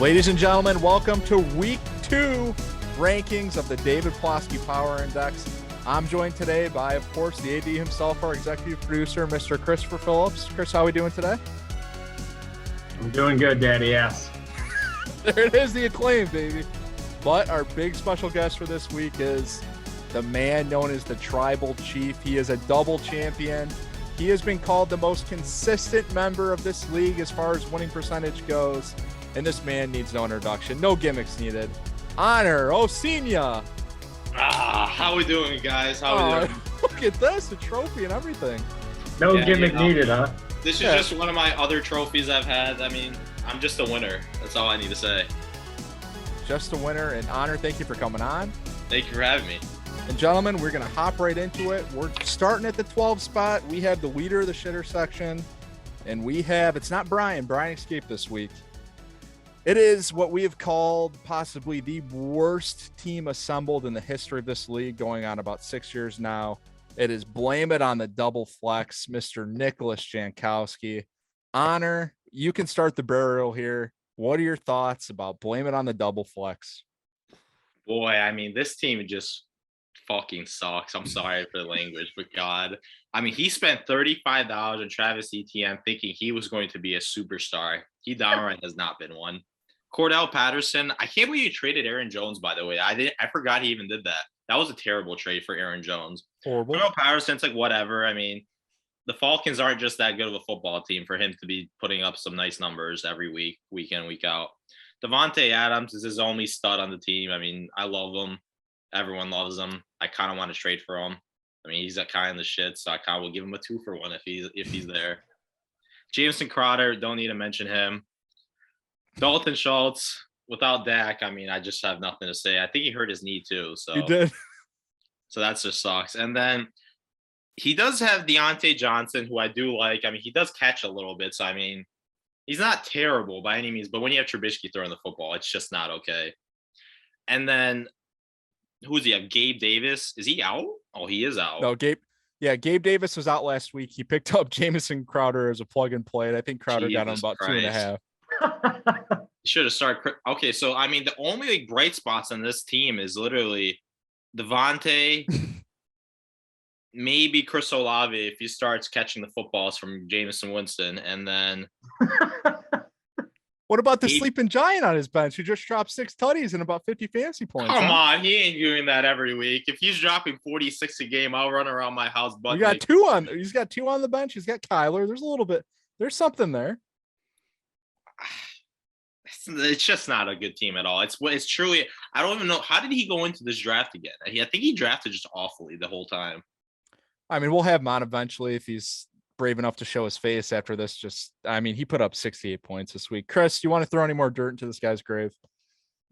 Ladies and gentlemen, welcome to week 2 rankings of the David Plosky Power Index. I'm joined today by, of course, the AD himself, our executive producer, Mr. Christopher Phillips. Chris, how are we doing today? I'm doing good, Daddy, yes. There it is, the acclaim, baby. But our big special guest for this week is the man known as the Tribal Chief. He is a double champion. He has been called the most consistent member of this league as far as winning percentage goes. And this man needs no introduction. No gimmicks needed. Aner Ovcina. How we doing, guys? How we doing? Look at this, a trophy and everything. No gimmick needed, huh? This is just one of my other trophies I've had. I mean, I'm just a winner. That's all I need to say. Just a winner. And Aner, thank you for coming on. Thank you for having me. And gentlemen, we're going to hop right into it. We're starting at the 12 spot. We have the leader of the shitter section. And we have, it's not Brian. Brian escaped this week. It is what we have called possibly the worst team assembled in the history of this league, going on about 6 years now. It is Blame It on the Double Flex, Mr. Nicholas Jankowski. Aner, you can start the burial here. What are your thoughts about Blame It on the Double Flex? Boy, I mean, this team just fucking sucks. I'm sorry for the language, but God. I mean, he spent $35 on Travis Etienne thinking he was going to be a superstar. He downright has not been one. Cordell Patterson, I can't believe you traded Aaron Jones, by the way. I forgot he even did that. That was a terrible trade for Aaron Jones. Horrible. Cordell Patterson's like, whatever. I mean, the Falcons aren't just that good of a football team for him to be putting up some nice numbers every week, week in, week out. Devontae Adams is his only stud on the team. I mean, I love him. Everyone loves him. I kind of want to trade for him. I mean, he's a kind of the shit, so I kind of will give him a 2-for-1 if he's there. Jameson Crowder, don't need to mention him. Dalton Schultz, without Dak, I mean, I just have nothing to say. I think he hurt his knee too. So He did. So that just sucks. And then he does have Deontay Johnson, who I do like. I mean, he does catch a little bit. So, I mean, he's not terrible by any means. But when you have Trubisky throwing the football, it's just not okay. And then who's he have? Gabe Davis. Is he out? Oh, he is out. No, Gabe Davis was out last week. He picked up Jamison Crowder as a plug and play. And I think Crowder got him about Christ. 2.5. Should have started. Okay, so I mean, the only bright spots on this team is literally Devontae, maybe Chris Olave if he starts catching the footballs from Jameson Winston, and then What about the sleeping giant on his bench who just dropped 6 tutties and about 50 fantasy points? Come on, he ain't doing that every week. If he's dropping 46 a game, I'll run around my house. But He's got 2 on the bench. He's got Kyler. There's a little bit. There's something there. It's just not a good team at all. It's truly. I don't even know, how did he go into this draft again? I think he drafted just awfully the whole time. I mean, we'll have him on eventually if he's brave enough to show his face after this. He put up 68 points this week. Chris, do you want to throw any more dirt into this guy's grave?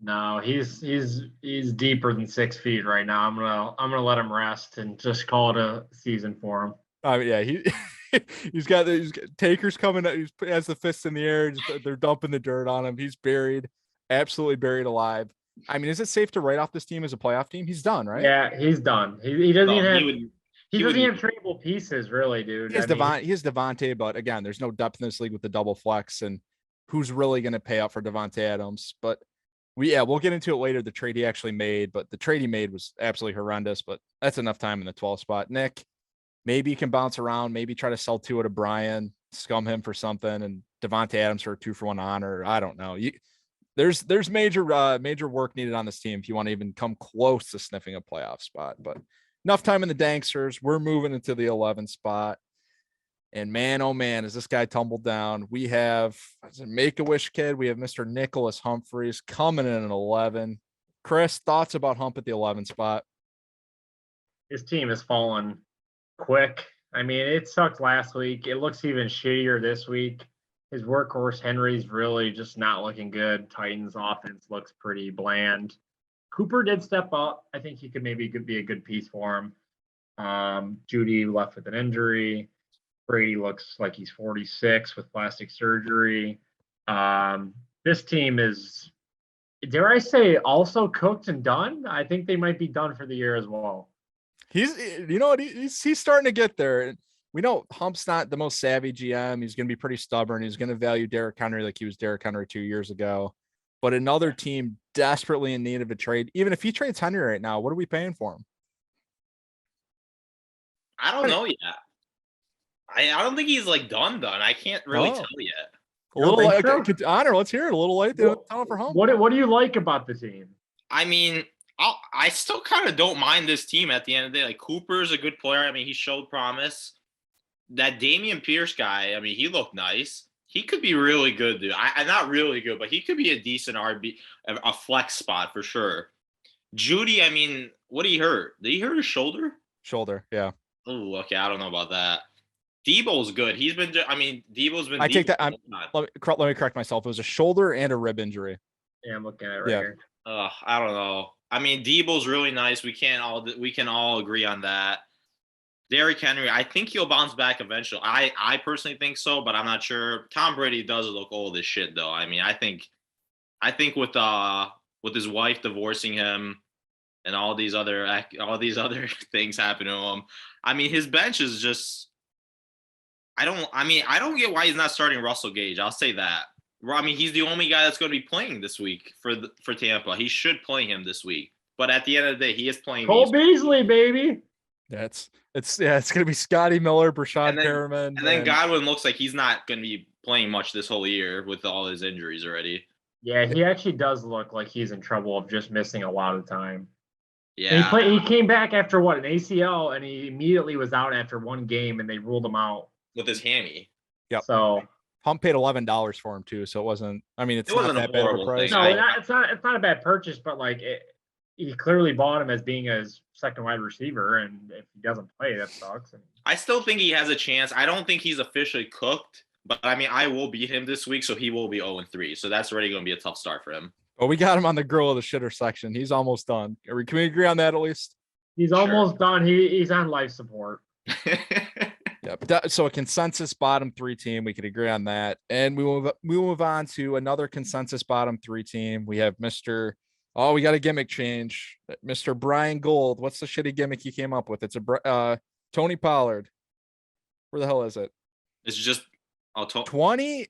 No, he's deeper than 6 feet right now. I'm gonna let him rest and just call it a season for him. He's got takers coming. He has the fists in the air. They're dumping the dirt on him. He's buried, absolutely buried alive. I mean, is it safe to write off this team as a playoff team? He's done, right? Yeah, he's done. He doesn't even have. He doesn't have tradable pieces, really, dude. He has Devontae, but again, there's no depth in this league with the double flex, and who's really going to pay out for Devontae Adams? But we'll get into it later. The trade he actually made, but the trade he made was absolutely horrendous. But that's enough time in the 12th spot. Nick, maybe you can bounce around, maybe try to sell 2 to Brian, scum him for something, and Devontae Adams for a 2-for-1 honor. I don't know. There's major work needed on this team if you want to even come close to sniffing a playoff spot. But enough time in the Danksters. We're moving into the 11th spot. And man, oh man, as this guy tumbled down, we have as a Make-A-Wish kid. We have Mr. Nicholas Humphreys coming in at 11. Chris, thoughts about Hump at the 11th spot? His team has fallen quick. I mean, it sucked last week. It looks even shittier this week. His workhorse Henry's really just not looking good. Titans offense looks pretty bland. Cooper did step up. I think he could maybe be a good piece for him. Judy left with an injury. Brady looks like he's 46 with plastic surgery. This team is, dare I say, also cooked and done. I think they might be done for the year as well. He's starting to get there. We know Hump's not the most savvy GM. He's going to be pretty stubborn. He's going to value Derrick Henry like he was Derrick Henry 2 years ago. but another team desperately in need of a trade. Even if he trades Henry right now, what are we paying for him? I don't know yet. I don't think he's like done. I can't really tell yet. A little like Honor, let's hear it. A little late to tell for home. What do you like about the team? I mean, I still kind of don't mind this team at the end of the day. Like Cooper's a good player. I mean, he showed promise. That Damian Pierce guy, I mean, he looked nice. He could be really good, dude. I not really good, but he could be a decent RB, a flex spot for sure. Judy, I mean, what did he hurt? Did he hurt his shoulder? Shoulder, yeah. Oh, okay. I don't know about that. Debo's good. He's been. I mean, Debo's been. I take that. Let me correct myself. It was a shoulder and a rib injury. Yeah, I'm looking at it right here. I don't know. I mean, Debo's really nice. We can all agree on that. Derrick Henry, I think he'll bounce back eventually. I personally think so, but I'm not sure. Tom Brady does look old as shit, though. I mean, I think with his wife divorcing him and all these other things happen to him. I mean, his bench is just. I don't get why he's not starting Russell Gage. I'll say that. I mean, he's the only guy that's going to be playing this week for Tampa. He should play him this week. But at the end of the day, he is playing. Cole Beasley, baby. It's going to be Scotty Miller, Brashad Perriman. And then Godwin looks like he's not going to be playing much this whole year with all his injuries already. Yeah, he actually does look like he's in trouble of just missing a lot of time. Yeah. And he came back after an ACL, and he immediately was out after one game, and they ruled him out. With his hammy. Yep. So Pump paid $11 for him too, so it wasn't. I mean, it wasn't that bad of a price. No, it's not a bad purchase, but he clearly bought him as being a second wide receiver, and if he doesn't play, that sucks. I still think he has a chance. I don't think he's officially cooked, but I mean, I will beat him this week, so he will be 0-3. So that's already going to be a tough start for him. Well, we got him on the grill of the shitter section. He's almost done. Can we agree on that at least? He's almost done. He's on life support. Yeah, so a consensus bottom 3 team. We could agree on that. And we move on to another consensus bottom 3 team. We have Mr. Oh, we got a gimmick change. Mr. Brian Gold. What's the shitty gimmick he came up with? It's a Tony Pollard. Where the hell is it? It's just 20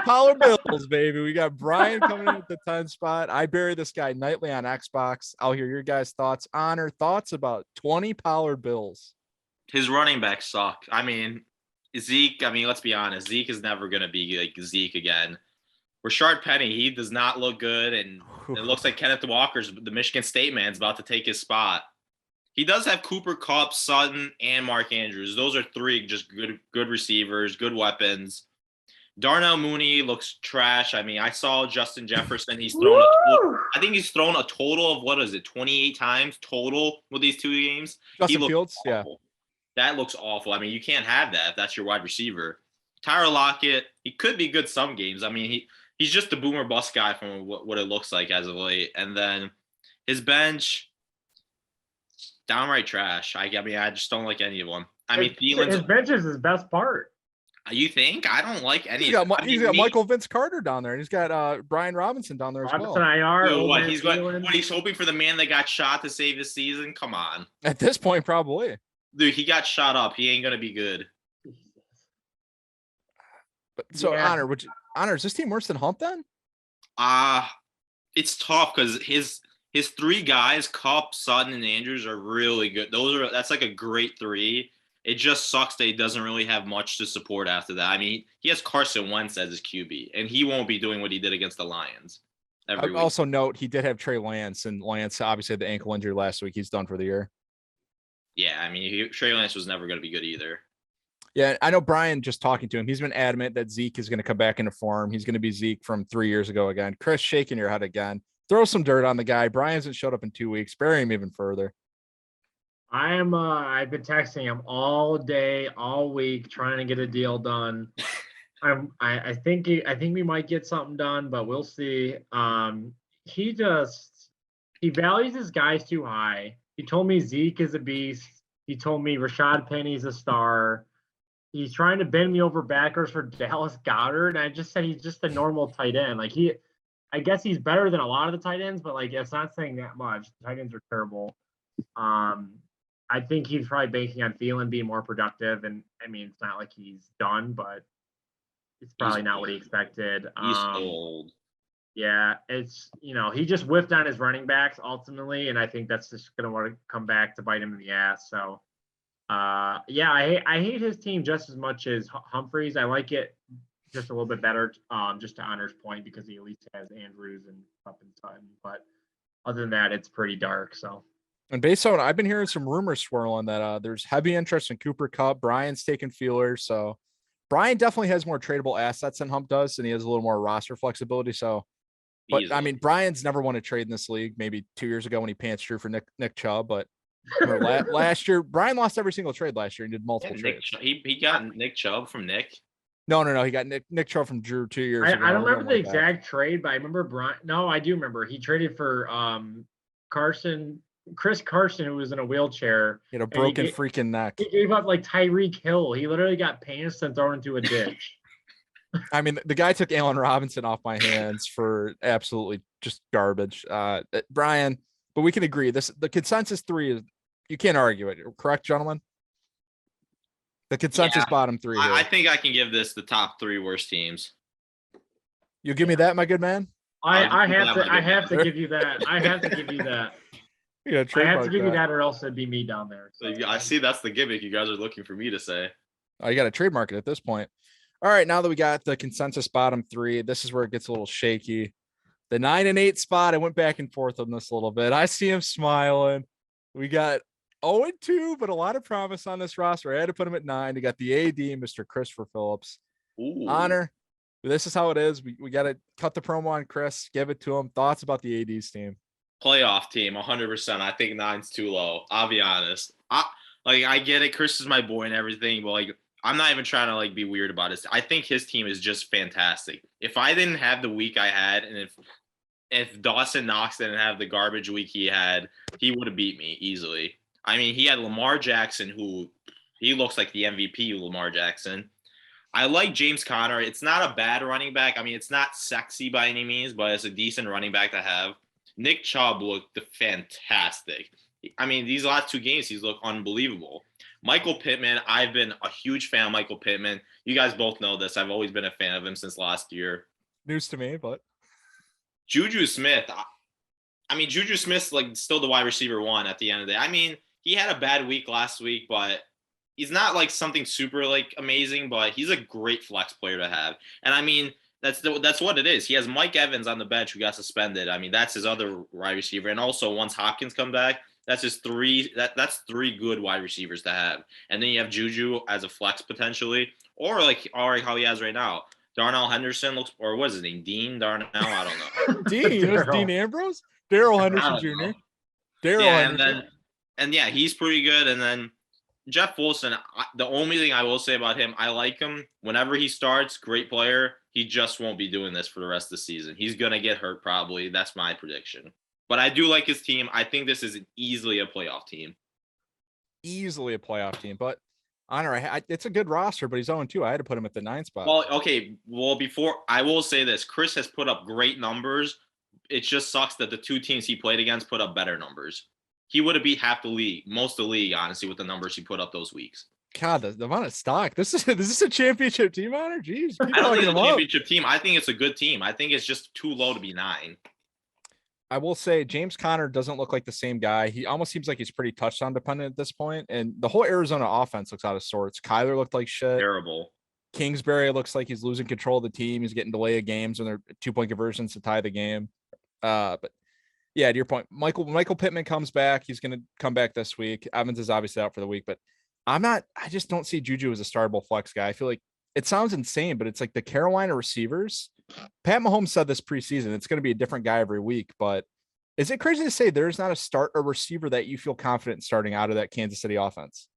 Pollard Bills, baby. We got Brian coming in at the 10 spot. I bury this guy nightly on Xbox. I'll hear your guys' thoughts. Honor, thoughts about 20 Pollard Bills. His running backs suck. I mean, Zeke, let's be honest. Zeke is never going to be like Zeke again. Rashard Penny, he does not look good. And it looks like Kenneth Walker's, the Michigan State man's about to take his spot. He does have Cooper Kupp, Sutton, and Mark Andrews. Those are 3 just good receivers, good weapons. Darnell Mooney looks trash. I mean, I saw Justin Jefferson. He's thrown I think he's thrown a total of 28 times total with these 2 games. Justin Fields, awful. Yeah. That looks awful. I mean, you can't have that if that's your wide receiver. Tyler Lockett, he could be good some games. I mean, he's just the boomer bust guy from what it looks like as of late. And then his bench, downright trash. I just don't like any of them. I mean, his bench is his best part. You think? I don't like any. He's got Michael Vince Carter down there, and he's got Brian Robinson down there as well. IR. He's hoping for the man that got shot to save his season. Come on. At this point, probably. Dude, he got shot up. He ain't gonna be good. But so Honor, is this team worse than Hump then? It's tough because his 3 guys, Kupp, Sutton, and Andrews, are really good. That's like a great 3. It just sucks that he doesn't really have much to support after that. I mean, he has Carson Wentz as his QB, and he won't be doing what he did against the Lions. Also note he did have Trey Lance, and Lance obviously had the ankle injury last week. He's done for the year. Yeah, I mean, Trey Lance was never going to be good either. Yeah, I know Brian, just talking to him, he's been adamant that Zeke is going to come back into form. He's going to be Zeke from 3 years ago again. Chris, shaking your head again. Throw some dirt on the guy. Brian hasn't showed up in 2 weeks. Bury him even further. I've been texting him all day, all week, trying to get a deal done. I think we might get something done, but we'll see. He values his guys too high. He told me Zeke is a beast. He told me Rashad Penny's a star. He's trying to bend me over backwards for Dallas Goedert. And I just said he's just a normal tight end. I guess he's better than a lot of the tight ends, but it's not saying that much. The tight ends are terrible. I think he's probably banking on Thielen being more productive. And I mean, it's not like he's done, but it's probably not what he expected. He's old. Yeah, it's he just whiffed on his running backs ultimately, and I think that's just gonna want to come back to bite him in the ass. So, yeah, I hate his team just as much as Humphreys. I like it just a little bit better, just to Honor's point because he at least has Andrews and up and Sutton. But other than that, it's pretty dark. So. And based on, I've been hearing some rumors swirling that there's heavy interest in Cooper Kupp. Brian's taking feelers. So Brian definitely has more tradable assets than Hump does, and he has a little more roster flexibility. So, but I mean, Brian's never won a trade in this league. Maybe 2 years ago when he pants drew for Nick Chubb, but last year, Brian lost every single trade last year and did multiple trades. He got Nick Chubb from Nick. No. He got Nick Chubb from Drew 2 years ago. I don't remember the exact trade, but I remember Brian. No, I do remember. He traded for Chris Carson, who was in a wheelchair. He had a broken freaking neck. He gave up like Tyreek Hill. He literally got pantsed and thrown into a ditch. I mean, the guy took Allen Robinson off my hands for absolutely just garbage. Brian, but we can agree the consensus 3 is, you can't argue it. Correct, gentlemen? The consensus bottom 3. I think I can give this the top 3 worst teams. You give me that, my good man? I have to give you that. I have to give you that. Yeah, I have to give you that, or else it'd be me down there. So I see that's the gimmick you guys are looking for me to say. Oh, you got to trademark it at this point. All right, now that we got the consensus bottom 3, this is where it gets a little shaky. The 9 and 8 spot, I went back and forth on this a little bit. I see him smiling. We got 0 and 2, but a lot of promise on this roster. I had to put him at 9. We got the AD, Mr. Christopher Phillips. Ooh. Honor. This is how it is. We got to cut the promo on Chris, give it to him. Thoughts about the AD's team? Playoff team, 100%. I think 9's too low. I'll be honest. I get it. Chris is my boy and everything, but I'm not even trying to be weird about it. I think his team is just fantastic. If I didn't have the week I had, and if Dawson Knox didn't have the garbage week he had, he would have beat me easily. I mean, he had Lamar Jackson, who he looks like the MVP of Lamar Jackson. I like James Conner. It's not a bad running back. I mean, it's not sexy by any means, but it's a decent running back to have. Nick Chubb looked fantastic. I mean, these last 2 games, he's looked unbelievable. Michael Pittman, I've been a huge fan of Michael Pittman. You guys both know this. I've always been a fan of him since last year. News to me, but Juju Smith. I mean, Juju Smith's still the wide receiver 1 at the end of the day. I mean, he had a bad week last week, but he's not something super amazing, but he's a great flex player to have. And I mean, that's what it is. He has Mike Evans on the bench who got suspended. I mean, that's his other wide receiver. And also once Hopkins come back, that's just 3. That's 3 good wide receivers to have. And then you have Juju as a flex potentially, or how he has right now. Darnell Henderson looks, or what is his name? Dean Darnell? I don't know. Dean Ambrose? Darrell Henderson Jr. Darrell Henderson. And he's pretty good. And then Jeff Wilson, the only thing I will say about him, I like him. Whenever he starts, great player. He just won't be doing this for the rest of the season. He's going to get hurt probably. That's my prediction. But I do like his team. I think this is easily a playoff team. Easily a playoff team. But Honor, it's a good roster, but he's 0-2. I had to put him at the 9 spot. Well, okay. Well, before I will say this, Chris has put up great numbers. It just sucks that the 2 teams he played against put up better numbers. He would have beat half the league, most of the league, honestly, with the numbers he put up those weeks. God, the amount of stock. This is a championship team, Honor? Jeez. I don't think it's a championship team. I think it's a good team. I think it's just too low to be 9. I will say James Conner doesn't look like the same guy. He almost seems like he's pretty touchdown dependent at this point. And the whole Arizona offense looks out of sorts. Kyler looked like shit. Terrible. Kingsbury looks like he's losing control of the team. He's getting delay of games when they're 2-point conversions to tie the game. But yeah, to your point, Michael Pittman comes back. He's going to come back this week. Evans is obviously out for the week, but I just don't see Juju as a startable flex guy. I feel like it sounds insane, but it's like the Carolina receivers. Pat Mahomes said this preseason, it's going to be a different guy every week, but is it crazy to say there's not a receiver that you feel confident in starting out of that Kansas City offense?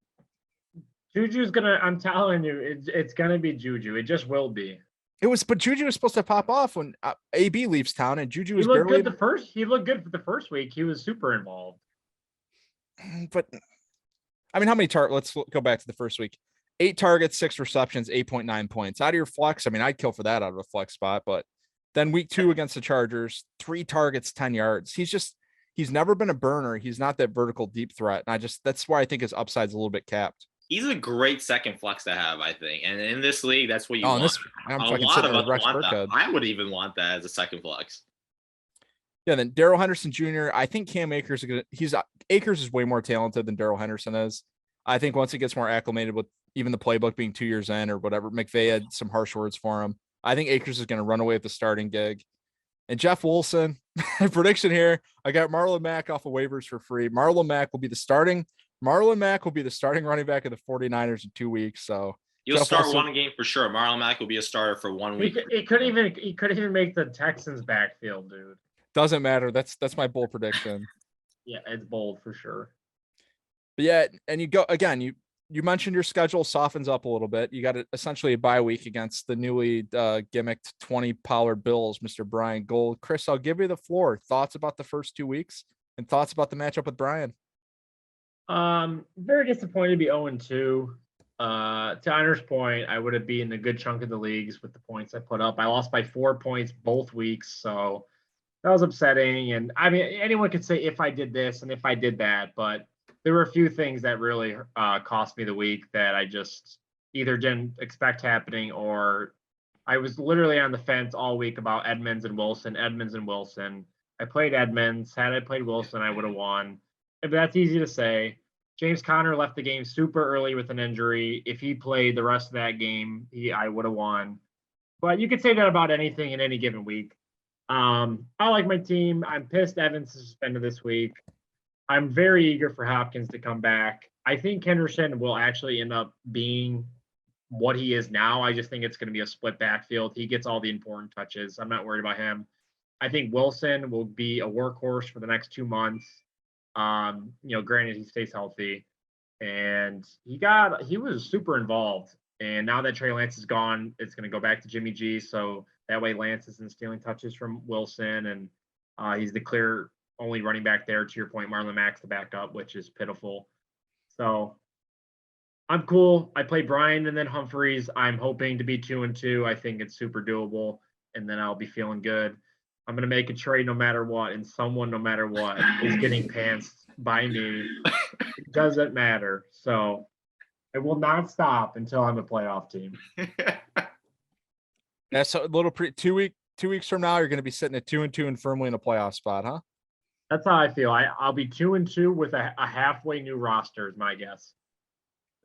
Juju's I'm telling you, it's gonna be Juju. It just will be. But Juju was supposed to pop off when AB leaves town, and Juju was barely. He looked good for the first week. He was super involved. But I mean, how many targets? Let's go back to the first week. 8 targets, 6 receptions, 8.9 points. Out of your flex, I mean, I'd kill for that out of a flex spot. But then week 2 against the Chargers, 3 targets, 10 yards. He's never been a burner. He's not that vertical deep threat. And that's why I think his upside's a little bit capped. He's a great second flex to have, I think. And in this league, that's what you Oh, want. I'm A fucking lot sitting of there us with Rex want that. Burkhead. I would even want that as a second flex. Yeah, then Darrell Henderson Jr. I think Cam Akers Akers is way more talented than Darrell Henderson is. I think once he gets more acclimated with even the playbook being 2 years in or whatever, McVay had some harsh words for him. I think Akers is going to run away with the starting gig. And Jeff Wilson, prediction here. I got Marlon Mack off of waivers for free. Marlon Mack will be the starting running back of the 49ers in 2 weeks. So He'll Jeff start Wilson, one game for sure. Marlon Mack will be a starter for 1 week. He could even make the Texans backfield, dude. doesn't matter. That's my bold prediction. Yeah, it's bold for sure. But yeah, and you go again, you mentioned your schedule softens up a little bit. You got essentially a bye week against the newly gimmicked 20 Pollard Bills, Mr. Brian Gold. Chris, I'll give you the floor. Thoughts about the first 2 weeks and thoughts about the matchup with Brian? Very disappointed to be 0-2. To Aner's point, I would have been a good chunk of the leagues with the points I put up. I lost by 4 points both weeks, so that was upsetting. And I mean, anyone could say if I did this and if I did that, but there were a few things that really cost me the week that I just either didn't expect happening or I was literally on the fence all week about Edmonds and Wilson. I played Edmonds. Had I played Wilson, I would have won. But that's easy to say. James Conner left the game super early with an injury. If he played the rest of that game, I would have won. But you could say that about anything in any given week. I like my team. I'm pissed Evans is suspended this week. I'm very eager for Hopkins to come back. I think Henderson will actually end up being what he is now. I just think it's going to be a split backfield. He gets all the important touches. I'm not worried about him. I think Wilson will be a workhorse for the next 2 months. Granted he stays healthy, and he was super involved. And now that Trey Lance is gone, it's going to go back to Jimmy G. So that way Lance isn't stealing touches from Wilson, and he's the clear only running back there. To your point, Marlon Mack's the backup, which is pitiful. So I'm cool. I play Brian and then Humphreys. I'm hoping to be 2-2. I think it's super doable, and then I'll be feeling good. I'm gonna make a trade no matter what, and someone no matter what is getting pantsed by me. It doesn't matter. So I will not stop until I'm a playoff team. That's a little 2 weeks from now, you're going to be sitting at 2-2 and firmly in a playoff spot, huh? That's how I feel. I'll be 2-2 with a halfway new roster is my guess.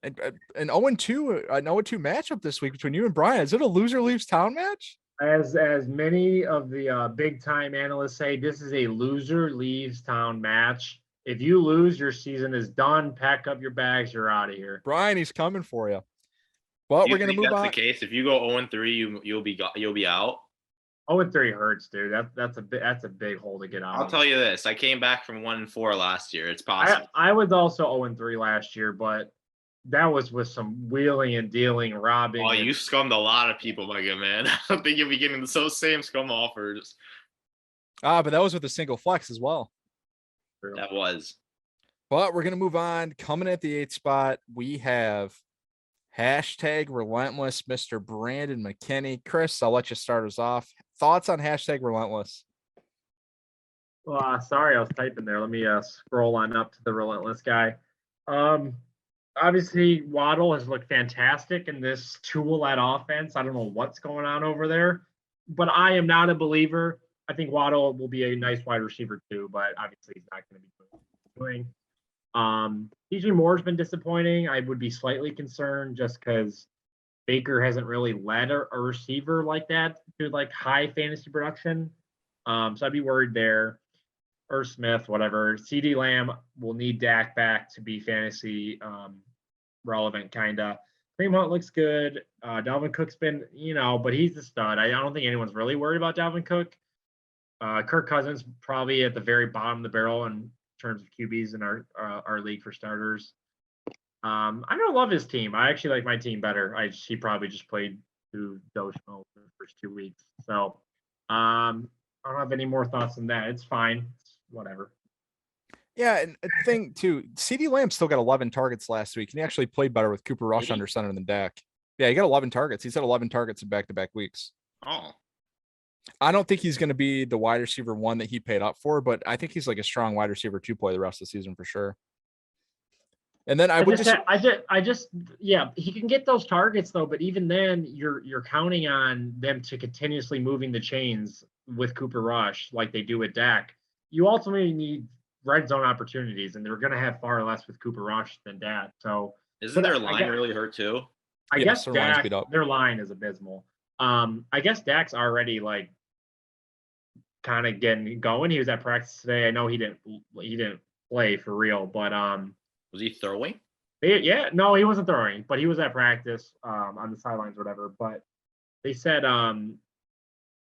An 0-2 matchup this week between you and Brian. Is it a loser leaves town match? As many of the big time analysts say, this is a loser leaves town match. If you lose, your season is done. Pack up your bags. You're out of here. Brian, he's coming for you. Well, we're gonna move on. That's the case. If you go 0-3, you'll be out. 0-3 hurts, dude. That's a big hole to get out. I'll tell you this: I came back from 1-4 last year. It's possible. I was also 0-3 last year, but that was with some wheeling and dealing, robbing. Oh, you scummed a lot of people, my good man. I don't think you'll be getting those same scum offers. But that was with a single flex as well. That was. But we're gonna move on. Coming at the 8th spot, we have #relentless Mr. Brandon McKinney. Chris, I'll let you start us off. Thoughts on #relentless? Well, sorry, I was typing there. Let me scroll on up to the relentless guy. Obviously, Waddle has looked fantastic in this tool-led offense. I don't know what's going on over there, but I am not a believer. I think Waddle will be a nice wide receiver too, but obviously he's not going to be doing. DJ Moore's been disappointing. I would be slightly concerned just because Baker hasn't really led a receiver like that to like high fantasy production. So I'd be worried there. Or Smith, whatever. CD Lamb will need Dak back to be fantasy relevant, kind of. Kareem Hunt looks good. Dalvin Cook's been, but he's the stud. I don't think anyone's really worried about Dalvin Cook. Kirk Cousins probably at the very bottom of the barrel in terms of QBs in our league for starters. I don't love his team. I actually like my team better. He probably just played through Doge mode for the first 2 weeks. So I don't have any more thoughts on that. It's fine. It's whatever. Yeah, and a thing too, CD Lamb still got 11 targets last week, and he actually played better with Cooper Rush under center than Dak. Yeah, he got 11 targets. He's had 11 targets in back-to-back weeks. Oh. I don't think he's going to be the wide receiver 1 that he paid up for, but I think he's like a strong wide receiver 2 play the rest of the season for sure. And then I would yeah, he can get those targets though, but even then you're counting on them to continuously moving the chains with Cooper Rush like they do with Dak. You ultimately need red zone opportunities, and they're going to have far less with Cooper Rush than Dak. So isn't their line really hurt too? I Yes, guess their line's Dak, beat up. their line is abysmal. I guess Dak's already like kind of getting going. He was at practice today. I know he didn't play for real, but Was he throwing? yeah, no, he wasn't throwing, but he was at practice on the sidelines or whatever. But they said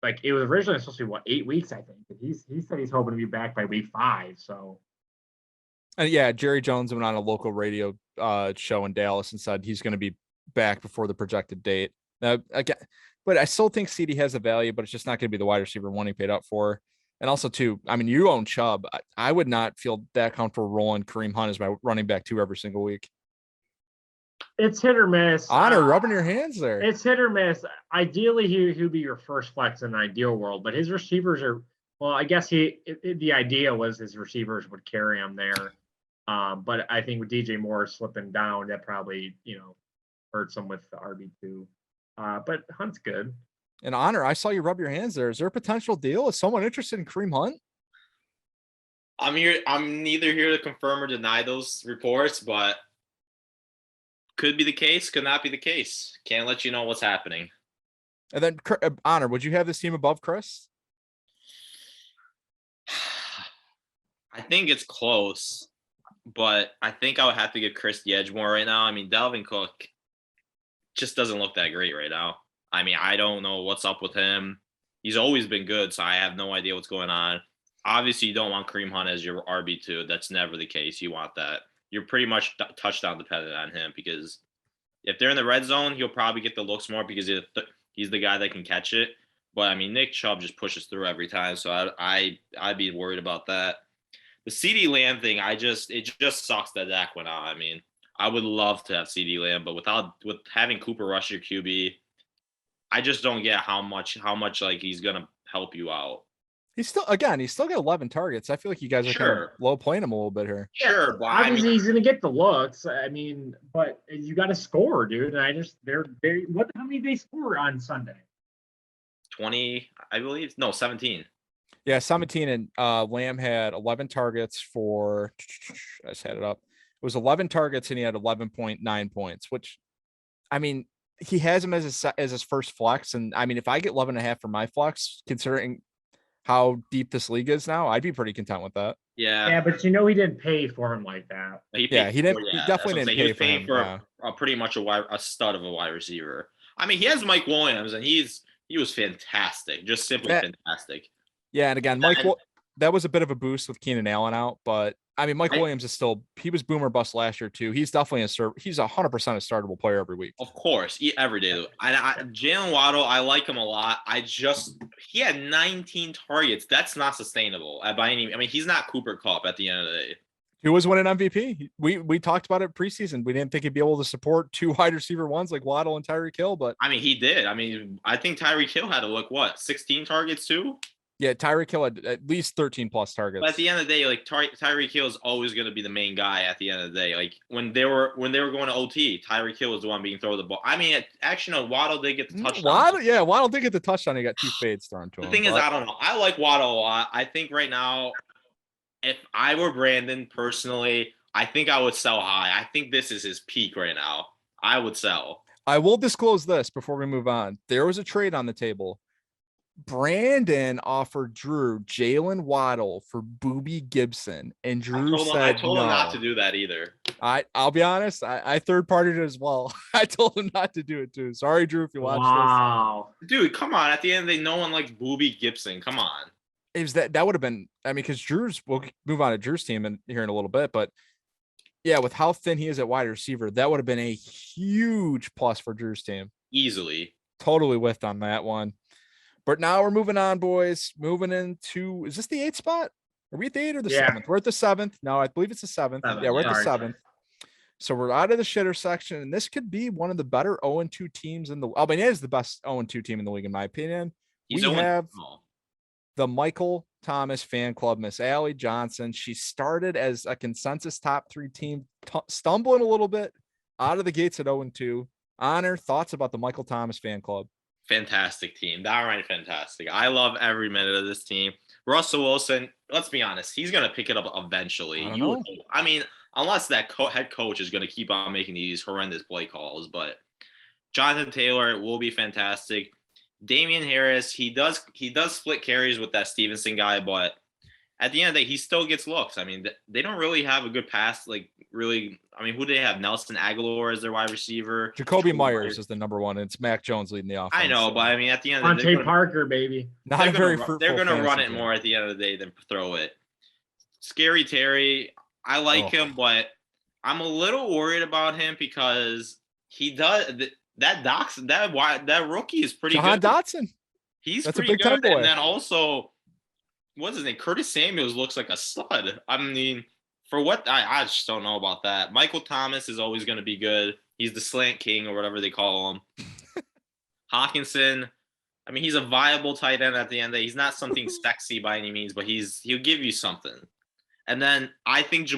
like it was originally supposed to be 8 weeks, I think. But he said he's hoping to be back by week 5. So And yeah, Jerry Jones went on a local radio show in Dallas and said he's going to be back before the projected date. Now, again, but I still think CD has a value, but it's just not going to be the wide receiver one he paid up for. And also, too, I mean, you own Chubb. I would not feel that comfortable rolling Kareem Hunt as my running back 2 every single week. it's hit or miss. Honor rubbing your hands there. It's hit or miss. Ideally, he'd be your first flex in an ideal world, but his receivers are. Well, I guess the idea was his receivers would carry him there. But I think with DJ Moore slipping down, that probably hurts him with the RB2. But Hunt's good. And Honor, I saw you rub your hands there. Is there a potential deal? Is someone interested in Kareem Hunt? I'm neither here to confirm or deny those reports, but could be the case, could not be the case. Can't let you know what's happening. And then Honor, would you have this team above Chris? I think it's close, but I think I would have to give Chris the edge more right now. I mean, Dalvin Cook just doesn't look that great right now. I mean, I don't know what's up with him. He's always been good, so I have no idea what's going on. Obviously, you don't want Kareem Hunt as your RB2. That's never the case. You want that. You're pretty much touchdown dependent on him because if they're in the red zone, he'll probably get the looks more because he's the guy that can catch it. But, I mean, Nick Chubb just pushes through every time, so I'd be worried about that. The CeeDee Lamb thing, it just sucks that Dak went out. I mean, I would love to have CeeDee Lamb, but with having Cooper Rush your QB, I just don't get how much like he's gonna help you out. He's still got 11 targets. I feel like you guys are kind of low playing him a little bit here. Sure, but obviously he's gonna get the looks. I mean, but you got to score, dude. And how many they score on Sunday? 20, I believe. No, 17. Yeah, 17, and Lamb had 11 targets for. I just had it up. It was 11 targets, and he had 11.9 points, which, I mean, he has him as his first flex, and I mean, if I get 11.5 for my flex, considering how deep this league is now, I'd be pretty content with that. Yeah, but he didn't pay for him like that. He definitely didn't pay for him. A pretty much a stud of a wide receiver. I mean, he has Mike Williams, and he was fantastic, just simply fantastic. Yeah, and again, that was a bit of a boost with Keenan Allen out, but I mean, Mike Williams is he was boomer bust last year too. He's definitely he's 100% a startable player every week. Of course, every day. Jalen Waddle, I like him a lot. He had 19 targets. That's not sustainable by any. I mean, he's not Cooper Kupp at the end of the day. He was winning MVP. We talked about it preseason. We didn't think he'd be able to support 2 wide receiver ones like Waddle and Tyreek Hill, but I mean, he did. I mean, I think Tyreek Hill had 16 targets too. Yeah, Tyreek Hill had at least 13 plus targets. But at the end of the day, like Tyreek Hill is always going to be the main guy at the end of the day. Like when they were going to OT, Tyreek Hill was the one being thrown the ball. I mean, actually, no, Waddle did get the touchdown. Waddle did get the touchdown. He got 2 fades thrown to him. The thing is, I don't know. I like Waddle a lot. I think right now, if I were Brandon personally, I think I would sell high. I think this is his peak right now. I would sell. I will disclose this before we move on. There was a trade on the table. Brandon offered Drew Jalen Waddle for Boobie Gibson, and Drew said I told no. him not to do that either. I'll be honest, I third-partied it as well. I told him not to do it too. Sorry, Drew, if you watched this. Dude, come on. At the end of the day, no one likes Boobie Gibson. Come on. That would have been, I mean, because we'll move on to Drew's team here in a little bit, but yeah, with how thin he is at wide receiver, that would have been a huge plus for Drew's team. Easily. Totally with on that one. But now we're moving on, boys. Moving into, is this the 8th spot? Are we at the 8th or the 7th? We're at the 7th. No, I believe it's the 7th. Yeah, we're at the 7th. So we're out of the shitter section, and this could be one of the better 0-2 teams in the. I mean, it is the best 0-2 team in the league, in my opinion. We have the Michael Thomas fan club, Miss Allie Johnson. She started as a consensus top 3 team, stumbling a little bit out of the gates at 0-2. Aner, thoughts about the Michael Thomas fan club? Fantastic team. Downright fantastic. I love every minute of this team. Russell Wilson, let's be honest, he's going to pick it up eventually. I don't know. I mean, unless that head coach is going to keep on making these horrendous play calls, but Jonathan Taylor will be fantastic. Damian Harris, he does split carries with that Stevenson guy, but at the end of the day, he still gets looks. I mean, they don't really have a good pass. Like, really, I mean, who do they have? Nelson Aguilar as their wide receiver. Jacoby Myers is the number one. And it's Mac Jones leading the offense. I know, but I mean, at the end of the day, Monte Parker, baby. Not a very they're going to run it more at the end of the day than throw it. Scary Terry, I like him, but I'm a little worried about him because he does that rookie is pretty Jahan good. Dotson. That's pretty good. And then also, what's his name? Curtis Samuels looks like a stud. I mean, for what I just don't know about that. Michael Thomas is always going to be good. He's the slant king or whatever they call him. Hawkinson, I mean, he's a viable tight end at the end of the day. He's not something sexy by any means, but he'll give you something. And then I think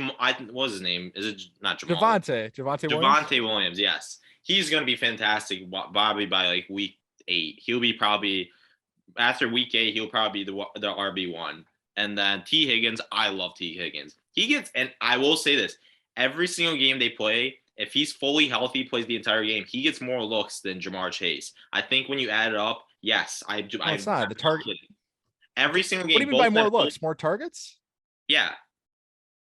what's his name? Is it not Jamal? Javonte Williams, yes. He's going to be fantastic, Bobby, by like week 8. He'll be probably after week 8. He'll probably be the RB1. And then T Higgins, I love T Higgins. He gets, and I will say this: every single game they play, if he's fully healthy, plays the entire game, he gets more looks than Jamar Chase. I think when you add it up, yes, I do. It's not the target. Every single game. What do you mean by more looks? More targets? Yeah.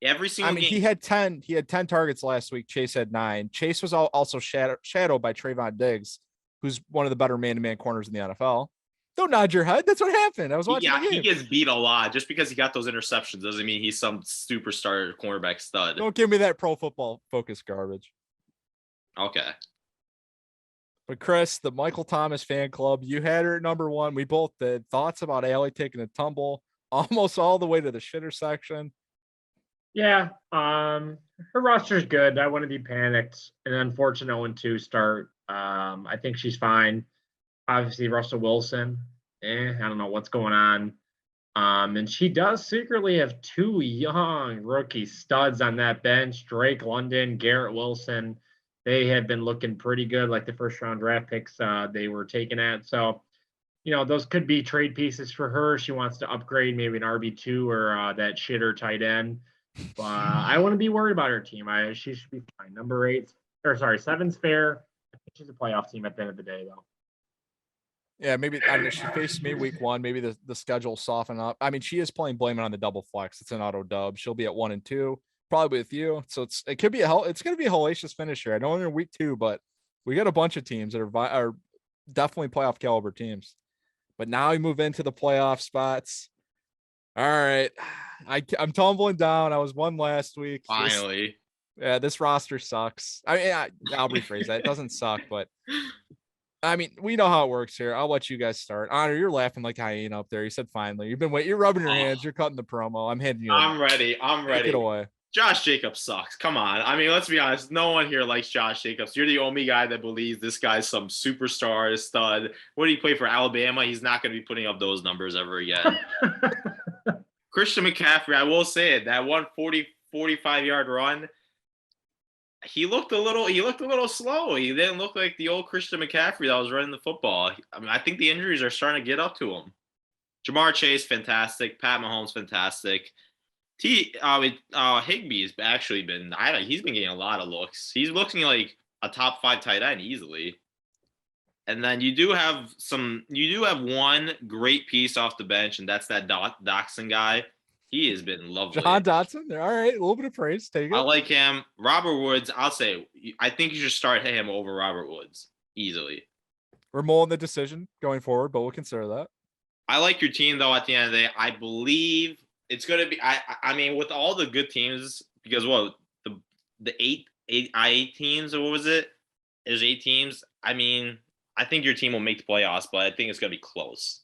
Every single game. He had 10 targets last week. Chase had 9. Chase was also shadowed by Trayvon Diggs, who's one of the better man-to-man corners in the NFL. Don't nod your head. That's what happened. I was watching the game. He gets beat a lot. Just because he got those interceptions doesn't mean he's some superstar cornerback stud. Don't give me that Pro Football Focus garbage. Okay. But Chris, the Michael Thomas fan club, you had her at number 1. We both did. Thoughts about Allie taking a tumble almost all the way to the shitter section? Yeah, her roster's good. I wouldn't be panicked. An unfortunate 0-2 start. I think she's fine. Obviously, Russell Wilson, I don't know what's going on. And she does secretly have 2 young rookie studs on that bench. Drake London, Garrett Wilson. They have been looking pretty good, like the first-round draft picks they were taken at. So, those could be trade pieces for her. She wants to upgrade maybe an RB2 or that shitter tight end. But I wouldn't be worried about her team. She should be fine. Number 7's fair. I think she's a playoff team at the end of the day, though. Yeah, maybe I don't know. She faced me week 1. Maybe the schedule soften up. I mean, she is playing blaming on the double flex. It's an auto dub. She'll be at 1-2, probably with you. So it's going to be a hellacious finish here. I know they're in week 2, but we got a bunch of teams that are definitely playoff caliber teams. But now we move into the playoff spots. All right, I'm tumbling down. I was 1 last week. Finally. This roster sucks. I mean, I'll rephrase that. It doesn't suck, but I mean, we know how it works here. I'll let you guys start. Aner, you're laughing like hyena up there. You said finally. You've been waiting. You're rubbing your hands. You're cutting the promo. I'm handing you. I'm ready. Take it away. Josh Jacobs sucks. Come on. I mean, let's be honest. No one here likes Josh Jacobs. You're the only guy that believes this guy's some superstar stud. What did he play for Alabama? He's not going to be putting up those numbers ever again. Christian McCaffrey, I will say it. That 45-yard run, he looked a little slow. He didn't look like the old Christian McCaffrey that was running the football. I mean, I think the injuries are starting to get up to him. Jamar Chase, fantastic. Pat Mahomes, fantastic. Higbee's actually been he's been getting a lot of looks. He's looking like a top 5 tight end easily. And then you do have one great piece off the bench, and that's that Dotson guy. He has been lovely. Jahan Dotson, all right, a little bit of praise. Take it. I like him. Robert Woods, I'll say, I think you should start him over Robert Woods easily. We're mulling the decision going forward, but we'll consider that. I like your team, though, at the end of the day. I believe it's going to be – I mean, with all the good teams, because, the eight teams, or what was it? There's 8 teams. I mean – I think your team will make the playoffs, but I think it's going to be close.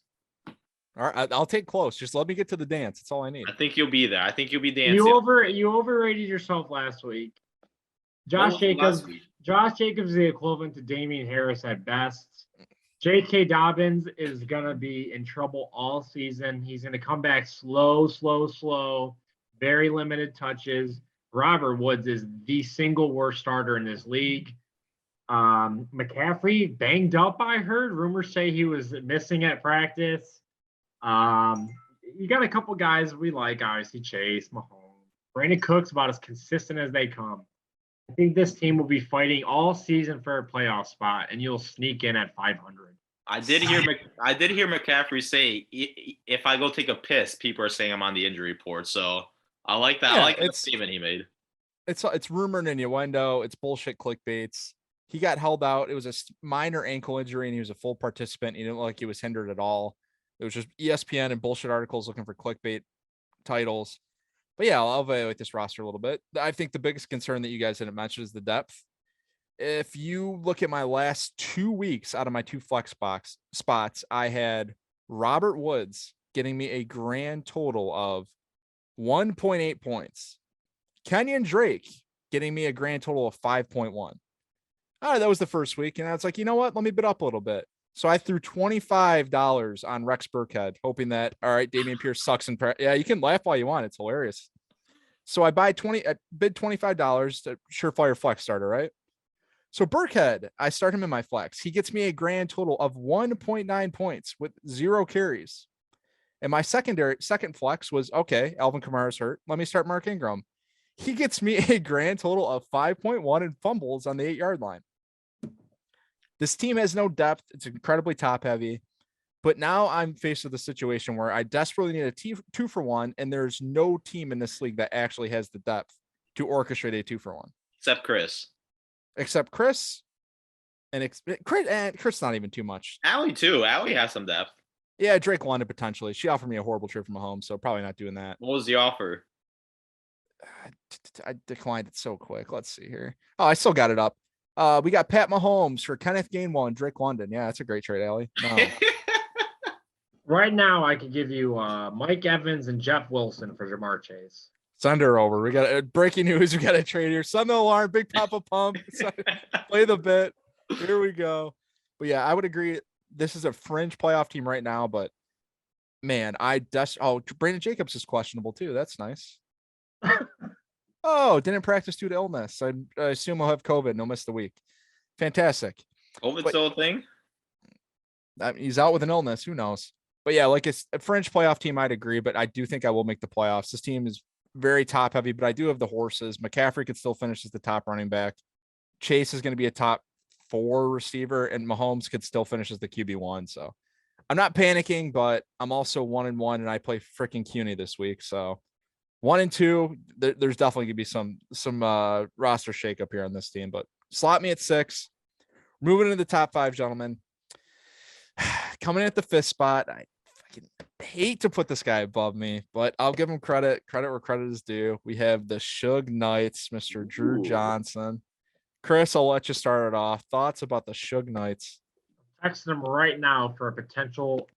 All right, I'll take close. Just let me get to the dance. That's all I need. I think you'll be there. I think you'll be dancing. You overrated yourself last week. Josh Jacobs is the equivalent to Damian Harris at best. J.K. Dobbins is going to be in trouble all season. He's going to come back slow, very limited touches. Robert Woods is the single worst starter in this league. McCaffrey banged up, I heard. Rumors say he was missing at practice. You got a couple guys we like, obviously, Chase, Mahomes. Brandon Cook's about as consistent as they come. I think this team will be fighting all season for a playoff spot, and you'll sneak in at 500. I did hear McCaffrey say if I go take a piss, people are saying I'm on the injury report. So I like that. Yeah, I like that it's- statement he made. It's rumor and innuendo. It's bullshit clickbaits. He got held out. It was a minor ankle injury, and he was a full participant. He didn't look like he was hindered at all. It was just ESPN and bullshit articles looking for clickbait titles. But yeah, I'll evaluate this roster a little bit. I think the biggest concern that you guys didn't mention is the depth. If you look at my last 2 weeks out of my 2 flex box spots, I had Robert Woods getting me a grand total of 1.8 points. Kenyon Drake getting me a grand total of 5.1. All right, that was the first week. And I was like, you know what? Let me bid up a little bit. So I threw $25 on Rex Burkhead, hoping that, all right, Damian Pierce sucks in yeah, you can laugh all you want. It's hilarious. So I bid $25 to surefire flex starter, right? So Burkhead, I start him in my flex. He gets me a grand total of 1.9 points with 0 carries. And my second flex was, okay, Alvin Kamara's hurt. Let me start Mark Ingram. He gets me a grand total of 5.1 and fumbles on the 8-yard line. This team has no depth. It's incredibly top heavy. But now I'm faced with a situation where I desperately need a 2-for-1, and there's no team in this league that actually has the depth to orchestrate a 2-for-1. Except Chris. And Chris not even too much. Allie too. Allie has some depth. Yeah, Drake London potentially. She offered me a horrible trade from home, so probably not doing that. What was the offer? I declined it so quick. Let's see here. Oh, I still got it up. We got Pat Mahomes for Kenneth Gainwell and Drake London. Yeah, that's a great trade, Allie. No. Right now, I could give you Mike Evans and Jeff Wilson for Jamar Chase. Send her over. We got breaking news. We got a trade here. Send the alarm. Big Papa Pump. Play the bit. Here we go. But yeah, I would agree. This is a fringe playoff team right now. But man, Brandon Jacobs is questionable too. That's nice. Oh, didn't practice due to illness. I assume he'll have COVID and he'll miss the week. Fantastic. COVID's still a thing? He's out with an illness. Who knows? But yeah, like it's a fringe playoff team, I'd agree. But I do think I will make the playoffs. This team is very top heavy, but I do have the horses. McCaffrey could still finish as the top running back. Chase is going to be a top 4 receiver, and Mahomes could still finish as the QB1. So I'm not panicking, but I'm also 1-1, and I play freaking CUNY this week. So 1 and 2, there's definitely gonna be some roster shakeup here on this team, but slot me at 6. Moving into the top 5, gentlemen. Coming in at the 5th spot. I fucking hate to put this guy above me, but I'll give him credit where credit is due. We have the Suge Knights, Mr. Drew Johnson. Chris, I'll let you start it off. Thoughts about the Suge Knights? Texting him right now for a potential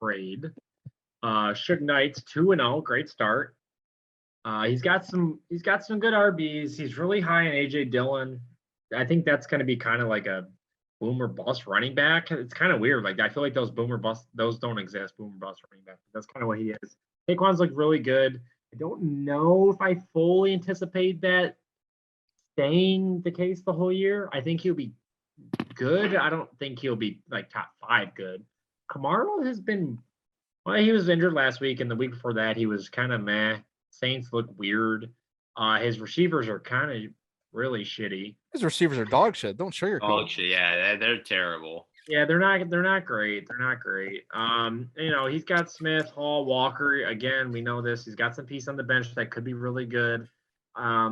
trade. Suge Knights 2-0, great start. He's got some good RBs. He's really high on AJ Dillon. I think that's going to be kind of like a boomer bust running back. It's kind of weird. Like I feel like those don't exist. Boomer bust running back. That's kind of what he is. Saquon's look really good. I don't know if I fully anticipate that staying the case the whole year. I think he'll be good. I don't think he'll be like top 5 good. Kamara has been. Well, he was injured last week, and the week before that he was kind of meh. Saints look weird. His receivers are kind of really shitty. His receivers are dog shit. Don't sugarcoat. Dog shit. Yeah, they're terrible. Yeah, they're not great. They're not great. He's got Smith, Hall, Walker. Again, we know this. He's got some piece on the bench that could be really good. I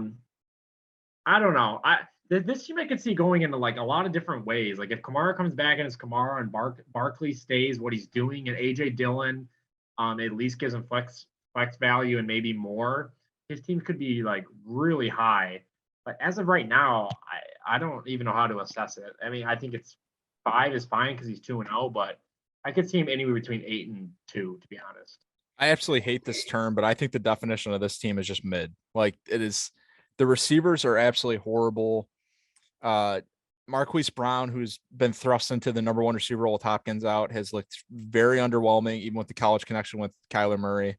don't know. This team I could see going into like a lot of different ways. Like if Kamara comes back and it's Kamara and Barkley stays what he's doing, and AJ Dillon at least gives him flex value and maybe more, his team could be like really high. But as of right now, I don't even know how to assess it. I mean, I think it's 5 is fine because he's 2-0, but I could see him anywhere between 8 and 2, to be honest. I absolutely hate this term, but I think the definition of this team is just mid. Like it is, the receivers are absolutely horrible. Marquise Brown, who's been thrust into the number one receiver role with Hopkins out, has looked very underwhelming, even with the college connection with Kyler Murray.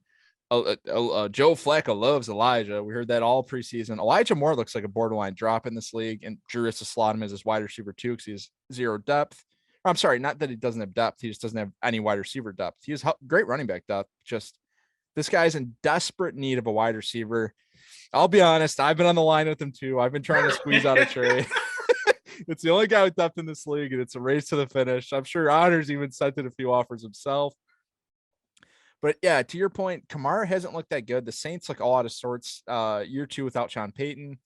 Joe Flacco loves Elijah. We heard that all preseason. Elijah Moore looks like a borderline drop in this league, and Drew has to slot him as his wide receiver too because he has zero depth. I'm sorry, not that he doesn't have depth. He just doesn't have any wide receiver depth. He has great running back depth. Just this guy's in desperate need of a wide receiver. I'll be honest. I've been on the line with him too. I've been trying to squeeze out a trade. It's the only guy with depth in this league, and it's a race to the finish. I'm sure Aner's even sent in a few offers himself. But yeah, to your point, Kamara hasn't looked that good. The Saints look all out of sorts. Year 2 without Sean Payton.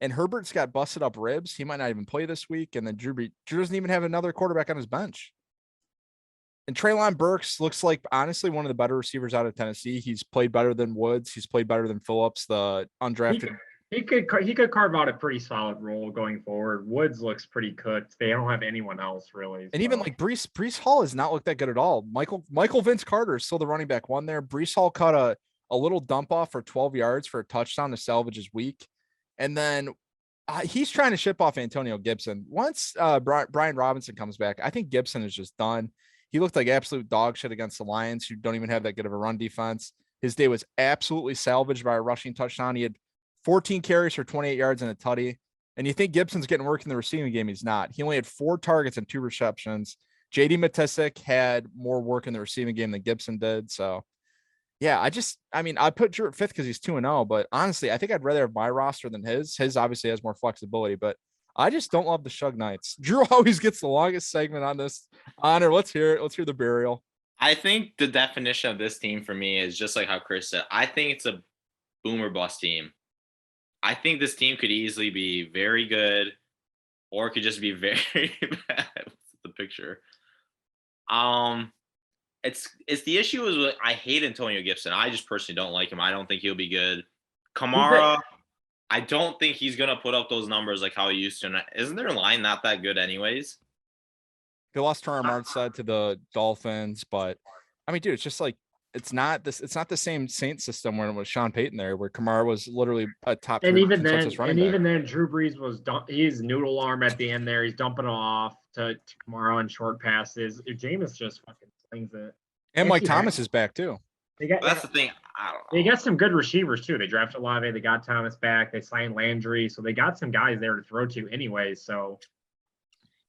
And Herbert's got busted up ribs. He might not even play this week. And then Drew doesn't even have another quarterback on his bench. And Treylon Burks looks like, honestly, one of the better receivers out of Tennessee. He's played better than Woods. He's played better than Phillips, the undrafted. He could carve out a pretty solid role going forward. Woods looks pretty cooked. They don't have anyone else really. And even like Breece Hall has not looked that good at all. Michael Vince Carter is still the running back one there. Breece Hall caught a little dump off for 12 yards for a touchdown to salvage his week. And then he's trying to ship off Antonio Gibson. Once Brian Robinson comes back, I think Gibson is just done. He looked like absolute dog shit against the Lions, who don't even have that good of a run defense. His day was absolutely salvaged by a rushing touchdown. He had 14 carries for 28 yards and a tutty. And you think Gibson's getting work in the receiving game. He's not. He only had 4 targets and 2 receptions. JD Matisic had more work in the receiving game than Gibson did. So, yeah, I put Drew at 5th because he's 2-0. But honestly, I think I'd rather have my roster than his. His obviously has more flexibility, but I just don't love the Shug Knights. Drew always gets the longest segment on this. Aner, let's hear it. Let's hear the burial. I think the definition of this team for me is just like how Chris said. I think it's a boomer bust team. I think this team could easily be very good, or it could just be very bad. What's the picture? It's the issue is I hate Antonio Gibson. I just personally don't like him. I don't think he'll be good. Kamara, I don't think he's gonna put up those numbers like how he used to. Isn't their line not that good anyways? They lost Terrell Armstead to the Dolphins, but I mean, dude, it's just like it's not the same Saints system when it was Sean Payton there, where Kamara was literally a top. And even then, Drew Brees was he's noodle arm at the end there. He's dumping it off to Kamara on short passes. Jameis just fucking slings it. And Mike Thomas is back too. That's the thing. I don't know. They got some good receivers too. They drafted Olave. They got Thomas back. They signed Landry, so they got some guys there to throw to anyway. So,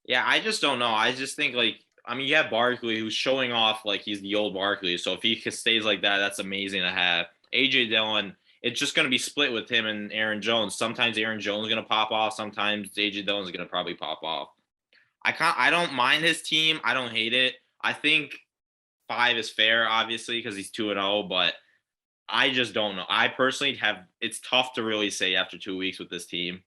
yeah, I just don't know. I just think you have Barkley who's showing off like he's the old Barkley. So if he stays like that, that's amazing to have. AJ Dillon, it's just going to be split with him and Aaron Jones. Sometimes Aaron Jones is going to pop off. Sometimes AJ Dillon is going to probably pop off. I don't mind his team. I don't hate it. I think 5 is fair, obviously, because he's 2-0, but I just don't know. I personally it's tough to really say after 2 weeks with this team.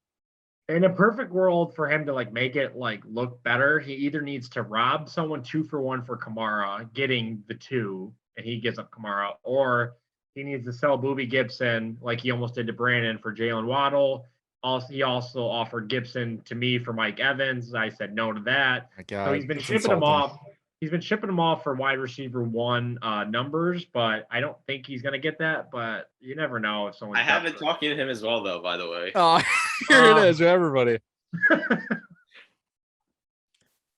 In a perfect world for him to make it look better, he either needs to rob someone 2-for-1 for Kamara, getting the 2, and he gives up Kamara, or he needs to sell Booby Gibson like he almost did to Brandon for Jalen Waddle. He also offered Gibson to me for Mike Evans. I said no to that. So he's been shipping him off. He's been shipping them off for wide receiver 1 numbers, but I don't think he's going to get that. But you never know if someone. I have been talking to him as well, though. By the way. Oh, here it is, everybody.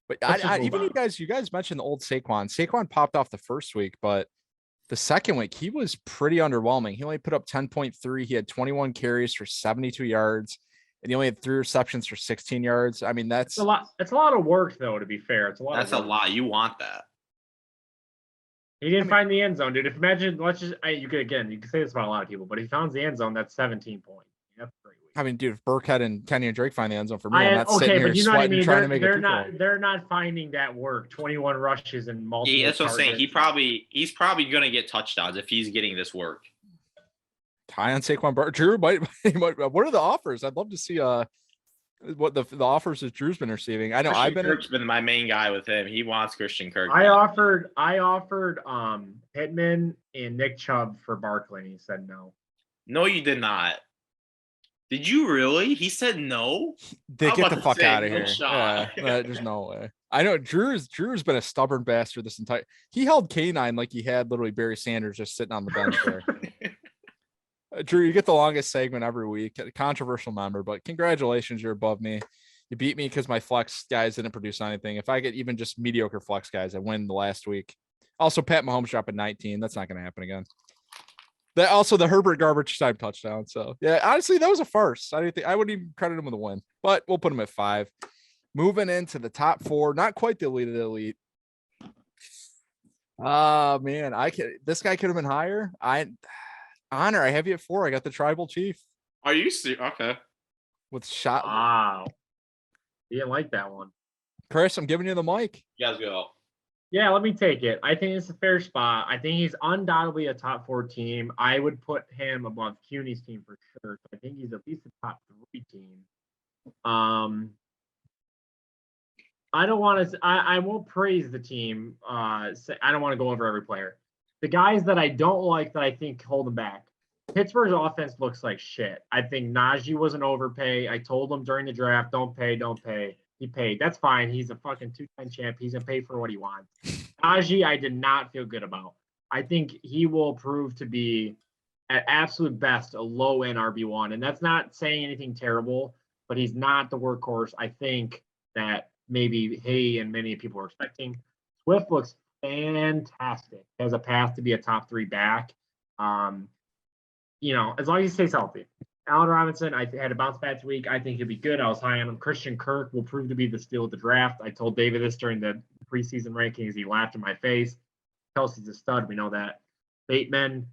But even you guys mentioned the old Saquon. Saquon popped off the first week, but the second week he was pretty underwhelming. He only put up 10.3. He had 21 carries for 72 yards. And he only had 3 receptions for 16 yards. I mean, that's a lot. It's a lot of work, though. To be fair, it's a lot. That's a lot. You want that. He didn't find the end zone, dude. You could say this about a lot of people, but if he found the end zone, that's 17 points. That's great. I mean, dude, if Burkhead and Kenny and Drake find the end zone for me, I'm not sitting here sweating trying to make it. They're not finding that work. 21 rushes and multiple. Yeah, that's what I'm saying. He's probably gonna get touchdowns if he's getting this work. High on Saquon. Drew might. What are the offers? I'd love to see what the offers that Drew's been receiving. I know Kirk's been my main guy with him. He wants Christian Kirk. I offered Pittman and Nick Chubb for Barkley, and he said no. No, you did not. Did you really? He said no. Get the fuck out of here. Yeah, there's no way. I know Drew's been a stubborn bastard this entire. He held K9 like he had literally Barry Sanders just sitting on the bench there. Drew, you get the longest segment every week. A controversial member, but congratulations, you're above me. You beat me because my flex guys didn't produce anything. If I get even just mediocre flex guys, I win the last week. Also, Pat Mahomes dropping 19. That's not going to happen again. That also the Herbert garbage time touchdown. So yeah, honestly, that was a farce. I wouldn't even credit him with a win, but we'll put him at 5. Moving into the top 4, not quite the elite of the elite. Man, this guy could have been higher. Honor, I have you at 4. I got the tribal chief Are you serious? Okay. with shot. Wow. You didn't like that one. Chris, I'm giving you the mic. You guys go. Yeah, let me take it. I think it's a fair spot. I think he's undoubtedly a top 4 team. I would put him above CUNY's team for sure. So I think he's at least a top 3 team. I don't want to. I won't praise the team. I don't want to go over every player. The guys that I don't like that I think hold them back. Pittsburgh's offense looks like shit. I think Najee was an overpay. I told him during the draft, don't pay. He paid. That's fine. He's a fucking 2-time champ. He's gonna pay for what he wants. Najee, I did not feel good about. I think he will prove to be, at absolute best, a low-end RB1. And that's not saying anything terrible, but he's not the workhorse I think that maybe he and many people are expecting. Swift looks fantastic. Has a path to be a top 3 back. As long as he stays healthy. Allen Robinson, I had a bounce back week. I think he'll be good. I was high on him. Christian Kirk will prove to be the steal of the draft. I told David this during the preseason rankings. He laughed in my face. Kelsey's a stud. We know that. Bateman,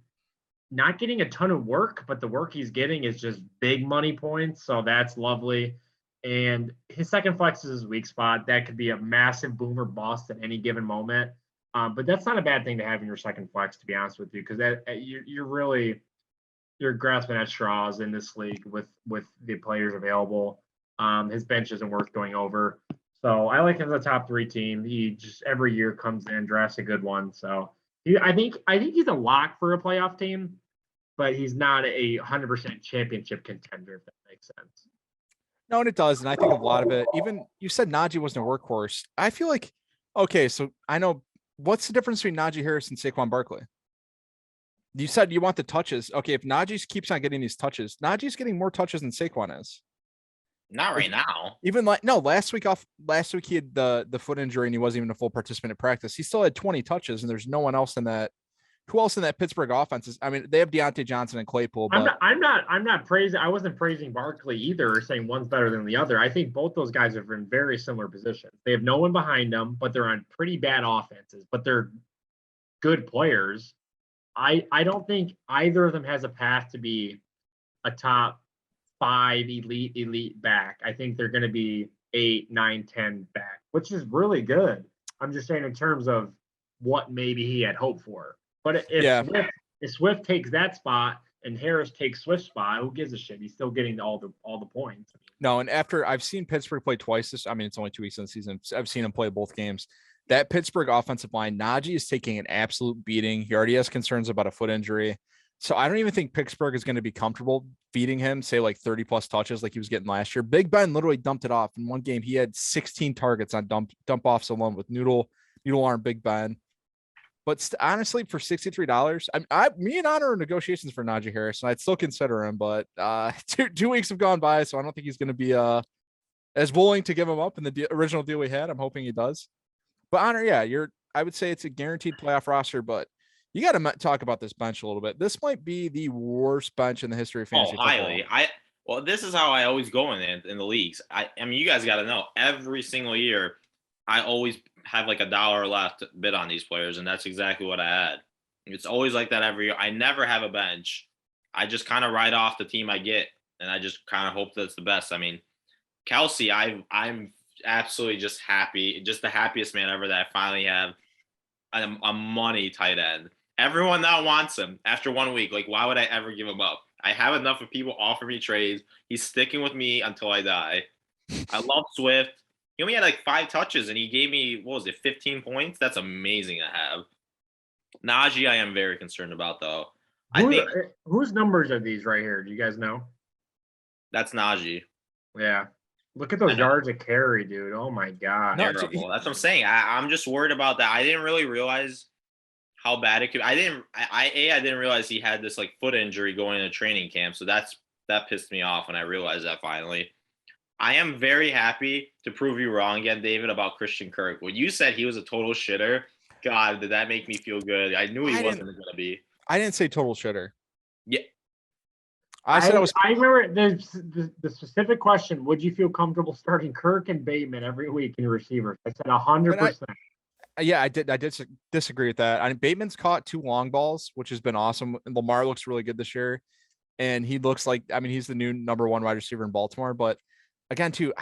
not getting a ton of work, but the work he's getting is just big money points. So that's lovely. And his second flex is his weak spot. That could be a massive boomer bust at any given moment. But that's not a bad thing to have in your second flex, to be honest with you, because you're grasping at straws in this league with the players available. His bench isn't worth going over. So I like him as a top 3 team. He just every year comes in, drafts a good one. So I think he's a lock for a playoff team, but he's not a 100% championship contender, if that makes sense. No, and it does. And I think a lot of it, even you said Najee wasn't a workhorse. I feel like, okay, so I know what's the difference between Najee Harris and Saquon Barkley? You said you want the touches. Okay, if Najee keeps on getting these touches, Najee's getting more touches than Saquon is. Not right now. Even last week he had the foot injury and he wasn't even a full participant in practice. He still had 20 touches, and there's no one else in that. Who else in that Pittsburgh offense is? I mean, they have Deontay Johnson and Claypool, but I'm not praising. I wasn't praising Barkley either, or saying one's better than the other. I think both those guys are in very similar positions. They have no one behind them, but they're on pretty bad offenses, but they're good players. I don't think either of them has a path to be a top 5 elite back. I think they're going to be 8, 9, 10 back, which is really good. I'm just saying in terms of what maybe he had hoped for. But if Swift takes that spot and Harris takes Swift's spot, who gives a shit? He's still getting all the points. No, and after I've seen Pittsburgh play twice it's only 2 weeks in the season. I've seen him play both games. That Pittsburgh offensive line, Najee is taking an absolute beating. He already has concerns about a foot injury. So I don't even think Pittsburgh is going to be comfortable feeding him, say, like 30 plus touches like he was getting last year. Big Ben literally dumped it off. In one game, he had 16 targets on dump offs alone with noodle arm Big Ben. But honestly, for $63, me and Honor are in negotiations for Najee Harris, and I'd still consider him. But 2 weeks have gone by, so I don't think he's going to be as willing to give him up in the original deal we had. I'm hoping he does. But Honor, yeah, I would say it's a guaranteed playoff roster, but you got to talk about this bench a little bit. This might be the worst bench in the history of fantasy football. Highly. Well, this is how I always go in the leagues. I mean, you guys got to know, every single year, I always have like $1 left to bid on these players, and that's exactly what I had. It's always like that every year. I never have a bench. I just kind of write off the team I get, and I just kind of hope that's the best. I mean, Kelsey, I'm absolutely just happy, just the happiest man ever that I finally have a money tight end. Everyone now wants him after 1 week. Like, why would I ever give him up? I have enough of people offer me trades. He's sticking with me until I die. I love Swift. He only had like 5 touches, and he gave me, 15 points? That's amazing to have. Najee, I am very concerned about, though. Whose numbers are these right here? Do you guys know? That's Najee. Yeah. Look at those yards of carry, dude. Oh, my God. No, that's what I'm saying. I'm just worried about that. I didn't really realize how bad it could. I didn't realize he had this like foot injury going into training camp. So that pissed me off when I realized that finally. I am very happy to prove you wrong again, David, about Christian Kirk. When you said he was a total shitter, God, did that make me feel good? I knew he wasn't going to be. I didn't say total shitter. Yeah. I said I remember the specific question: would you feel comfortable starting Kirk and Bateman every week in your receivers? I said 100%. Yeah, I did disagree with that. I mean, Bateman's caught 2 long balls, which has been awesome. And Lamar looks really good this year, and he looks like, I mean, he's the new number 1 wide receiver in Baltimore. But again, too,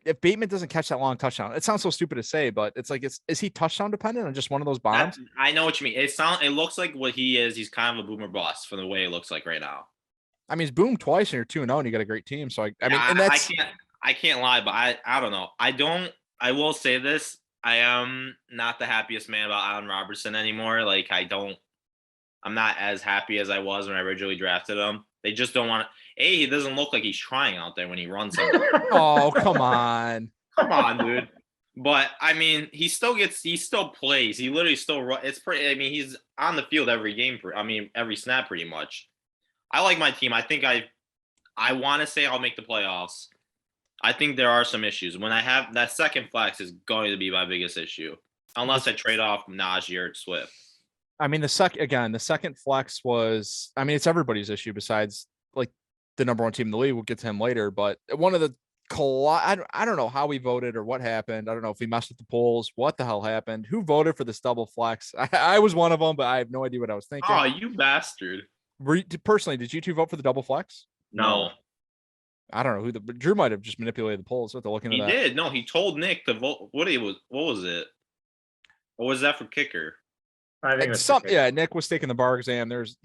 if Bateman doesn't catch that long touchdown, it sounds so stupid to say, but it's like, is he touchdown dependent on just one of those bombs? I know what you mean. It looks like what he is. He's kind of a boomer bust from the way it looks like right now. I mean, he's boomed twice and you're 2-0 and you got a great team. So I mean, and that's, I can't lie, but I don't know. I will say this. I am not the happiest man about Allen Robertson anymore. Like, I'm not as happy as I was when I originally drafted him. They just don't want to. He doesn't look like he's trying out there when he runs. Oh, come on. Come on, dude. But I mean, he still plays. He literally still runs. It's pretty. I mean, he's on the field every game. Every snap pretty much. I like my team. I think I want to say I'll make the playoffs. I think there are some issues. When I have that second flex is going to be my biggest issue, unless I trade off Najee or Swift. I mean, the second flex was, I mean, it's everybody's issue besides like the number 1 team in the league. We'll get to him later, but one of the I don't know how we voted or what happened. I don't know if we messed with the polls. What the hell happened? Who voted for this double flex? I was one of them, but I have no idea what I was thinking. Oh, you bastard. Personally, did you 2 vote for the double flex? No. I don't know but Drew might have just manipulated the polls. So to look into that. He did. No, he told Nick to vote. What was it? What was that for kicker? I think Nick was taking the bar exam. There's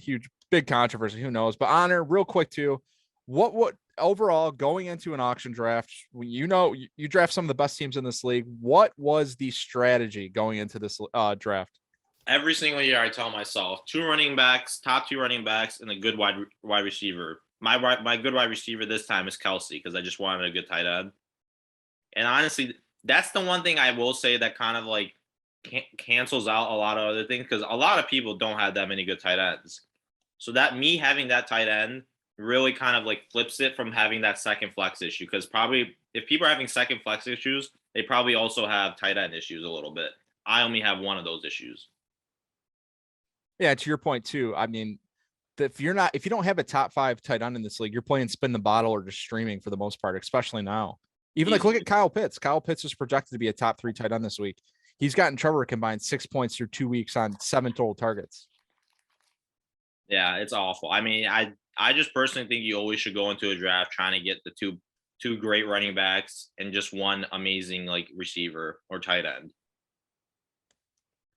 big controversy. Who knows? But Aner, real quick too, what overall going into an auction draft, when you draft some of the best teams in this league, what was the strategy going into this draft? Every single year, I tell myself 2 running backs, top 2 running backs, and a good wide receiver. My good wide receiver this time is Kelsey because I just wanted a good tight end. And honestly, that's the one thing I will say that kind of like cancels out a lot of other things because a lot of people don't have that many good tight ends. So that me having that tight end really kind of like flips it from having that second flex issue because probably if people are having second flex issues, they probably also have tight end issues a little bit. I only have one of those issues. Yeah, to your point too. I mean, if you don't have a top 5 tight end in this league, you're playing spin the bottle or just streaming for the most part, especially now. Even like look at Kyle Pitts. Kyle Pitts is projected to be a top 3 tight end this week. He's gotten Trevor combined 6 points through 2 weeks on 7 total targets. Yeah, it's awful. I mean, I just personally think you always should go into a draft trying to get the two great running backs and just one amazing like receiver or tight end.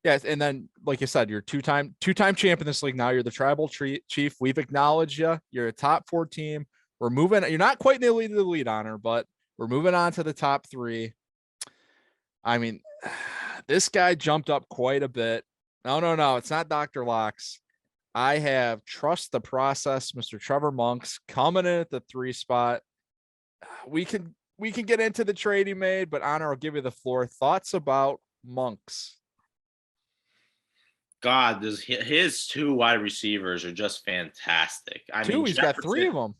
Yes, and then like you said, you're two-time champ in this league now. You're the tribal chief. We've acknowledged you. You're a top 4 team. We're moving. You're not quite in the elite of the lead, Aner, but we're moving on to the top 3. I mean, this guy jumped up quite a bit. No, it's not Dr. Locks. I have trust the process, Mr. Trevor Monks coming in at the 3 spot. We can get into the trade he made, but Aner, I'll give you the floor. Thoughts about Monks? God, his 2 wide receivers are just fantastic. I mean, he's got 3 of them.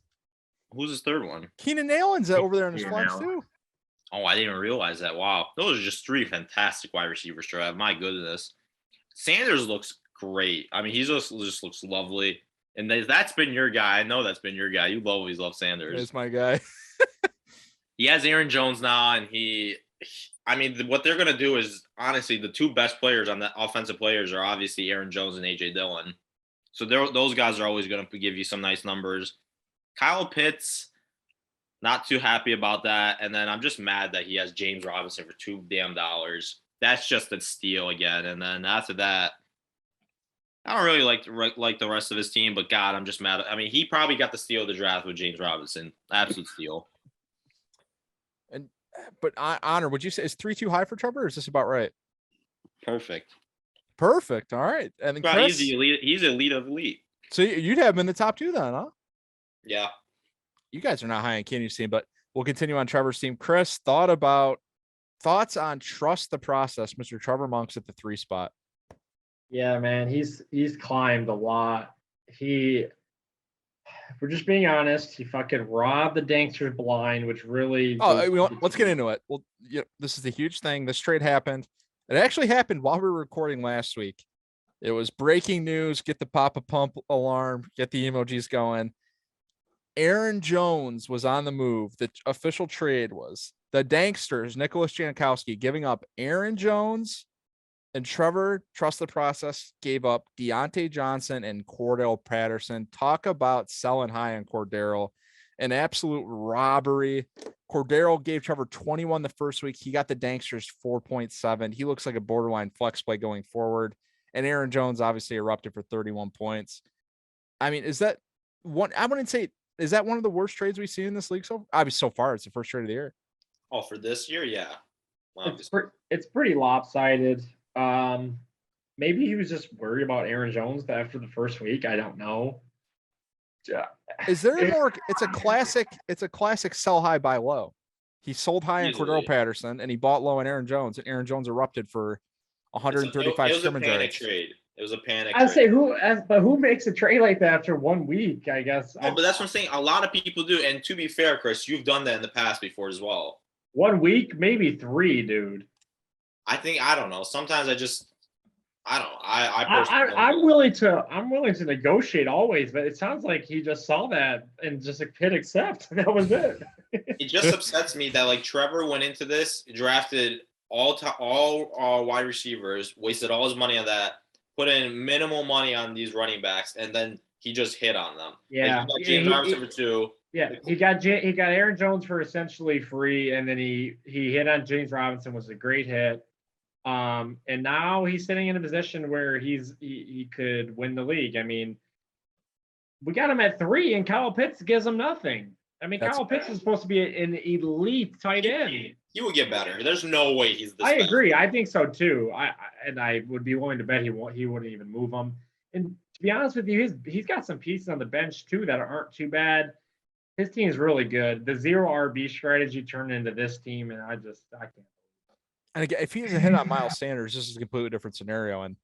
Who's his 3rd one? Keenan Allen's over there in his flex too. Oh, I didn't even realize that. Wow, those are just 3 fantastic wide receivers to have. My goodness, Sanders looks great. I mean, he just looks lovely. And that's been your guy. I know that's been your guy. You always love Sanders. He's my guy. He has Aaron Jones now, and I mean, what they're going to do is, honestly, the 2 best players on the offensive players are obviously Aaron Jones and A.J. Dillon. So those guys are always going to give you some nice numbers. Kyle Pitts, not too happy about that. And then I'm just mad that he has James Robinson for $2 damn. That's just a steal again. And then after that, I don't really like the rest of his team, but God, I'm just mad. I mean, he probably got the steal of the draft with James Robinson. Absolute steal. But Aner, would you say is 3 too high for Trevor? Or is this about right? Perfect. All right. And then Chris, he's elite of elite. So you'd have him in the top 2 then, huh? Yeah. You guys are not high on Kenny's team, but we'll continue on Trevor's team. Chris, thoughts on trust the process, Mr. Trevor Monks at the 3 spot. Yeah, man, he's climbed a lot. if we're just being honest, he fucking robbed the Danksters blind, which really. Oh, let's get into it. Well, yeah, this is the huge thing. This trade happened. It actually happened while we were recording last week. It was breaking news. Get the Papa Pump alarm. Get the emojis going. Aaron Jones was on the move. The official trade was the Danksters, Nicholas Jankowski, giving up Aaron Jones, and Trevor, trust the process, gave up Deontay Johnson and Cordell Patterson. Talk about selling high on Cordero. An absolute robbery. Cordero gave Trevor 21 the first week. He got the Danksters 4.7. He looks like a borderline flex play going forward. And Aaron Jones obviously erupted for 31 points. I mean, is that one? I wouldn't say, is that one of the worst trades we've seen in this league so far? It's the first trade of the year. Oh, for this year, yeah. It's pretty lopsided. Maybe he was just worried about Aaron Jones after the first week. I don't know. Is there more? It's a classic sell high, buy low. He sold high on Cordero Patterson and he bought low on Aaron Jones, and Aaron Jones erupted for 135 scrimmage yards. It was a panic trade. It was a panic. I'd say who makes a trade like that after 1 week? I guess. Oh, but that's what I'm saying. A lot of people do, and to be fair, Chris, you've done that in the past before as well. 1 week, maybe 3, dude. I don't know. Sometimes I don't know. I'm willing to negotiate always, but it sounds like he just saw that and just hit accept. That was it. It just upsets me that like Trevor went into this, drafted all wide receivers, wasted all his money on that, put in minimal money on these running backs, and then he just hit on them. Yeah, like James Robinson for 2. Yeah, he got Aaron Jones for essentially free, and then he hit on James Robinson, was a great hit. And now he's sitting in a position where he could win the league. I mean, we got him at 3, and Kyle Pitts gives him nothing. I mean, Kyle Pitts is supposed to be an elite tight end. He will get better. There's no way he's this. I agree. I think so too. I would be willing to bet he wouldn't even move him. And to be honest with you, he's got some pieces on the bench too that aren't too bad. His team is really good. The 0 RB strategy turned into this team, and I can't. And again, if he has a hit on Miles Sanders, this is a completely different scenario. And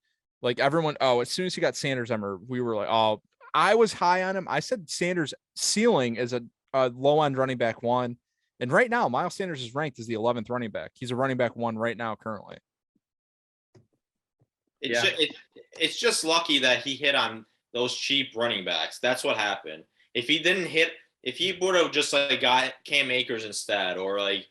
like everyone, as soon as he got Sanders, we were like, oh, I was high on him. I said Sanders' ceiling is a low end running back 1. And right now, Miles Sanders is ranked as the 11th running back. He's a running back 1 right now, currently. It's just lucky that he hit on those cheap running backs. That's what happened. If he didn't hit, if he would have just like got Cam Akers instead, or like,